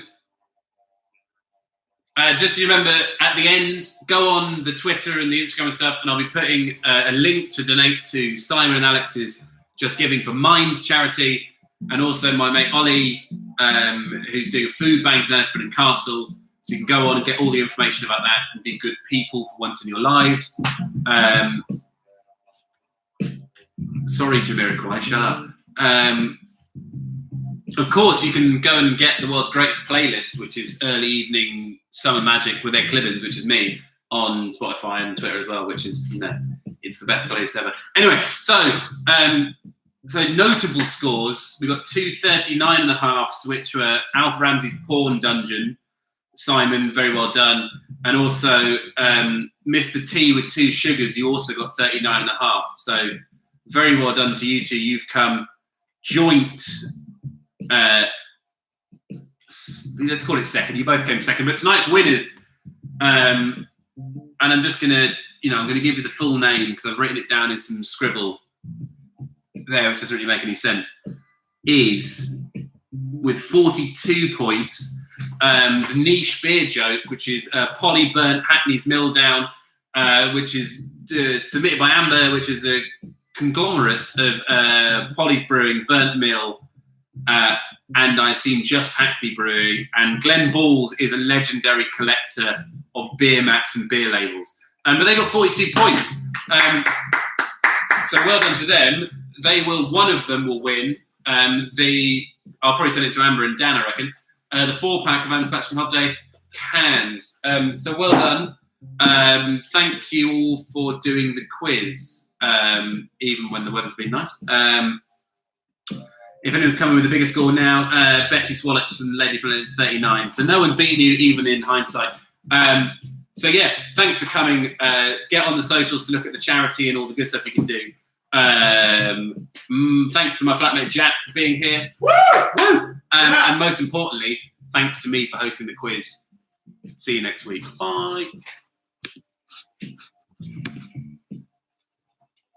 you remember, at the end, go on the Twitter and the Instagram and stuff, and I'll be putting a link to donate to Simon and Alex's Just Giving for Mind charity, and also my mate Ollie, who's doing a food bank in Elephant and Castle. So you can go on and get all the information about that and be good people for once in your lives. Sorry, Jamiroquai, shut up. Of course, you can go and get the world's greatest playlist, which is Early Evening Summer Magic with Ed Clibbins, which is me, on Spotify and Twitter as well, which is, you know, it's the best playlist ever. Anyway, so notable scores. We got 2 39.5s, which were Alf Ramsey's Porn Dungeon. Simon, very well done. And also Mr. T with 2 sugars, you also got 39.5. So very well done to you two. You've come joint. Let's call it second. You both came second, but tonight's winners. And I'm just gonna, I'm gonna give you the full name because I've written it down in some scribble there, which doesn't really make any sense. Is with 42 points. The niche beer joke, which is Polly Burnt Hackney's Mill Down, which is submitted by Amber, which is a conglomerate of Polly's Brewing, Burnt Mill, and I assume Just Hackney Brewing. And Glenn Balls is a legendary collector of beer mats and beer labels. But they got 42 points. So well done to them. One of them will win. I'll probably send it to Amber and Dan, I reckon. The 4-pack of Anspach and Hobday cans. So well done. Thank you all for doing the quiz, even when the weather's been nice. If anyone's coming with a bigger score now, Betty Swallocks and Lady Planet 39. So no one's beaten you, even in hindsight. So yeah, thanks for coming. Get on the socials to look at the charity and all the good stuff you can do. Thanks to my flatmate Jack for being here. Woo! Woo! And most importantly, thanks to me for hosting the quiz. See you next week. Bye.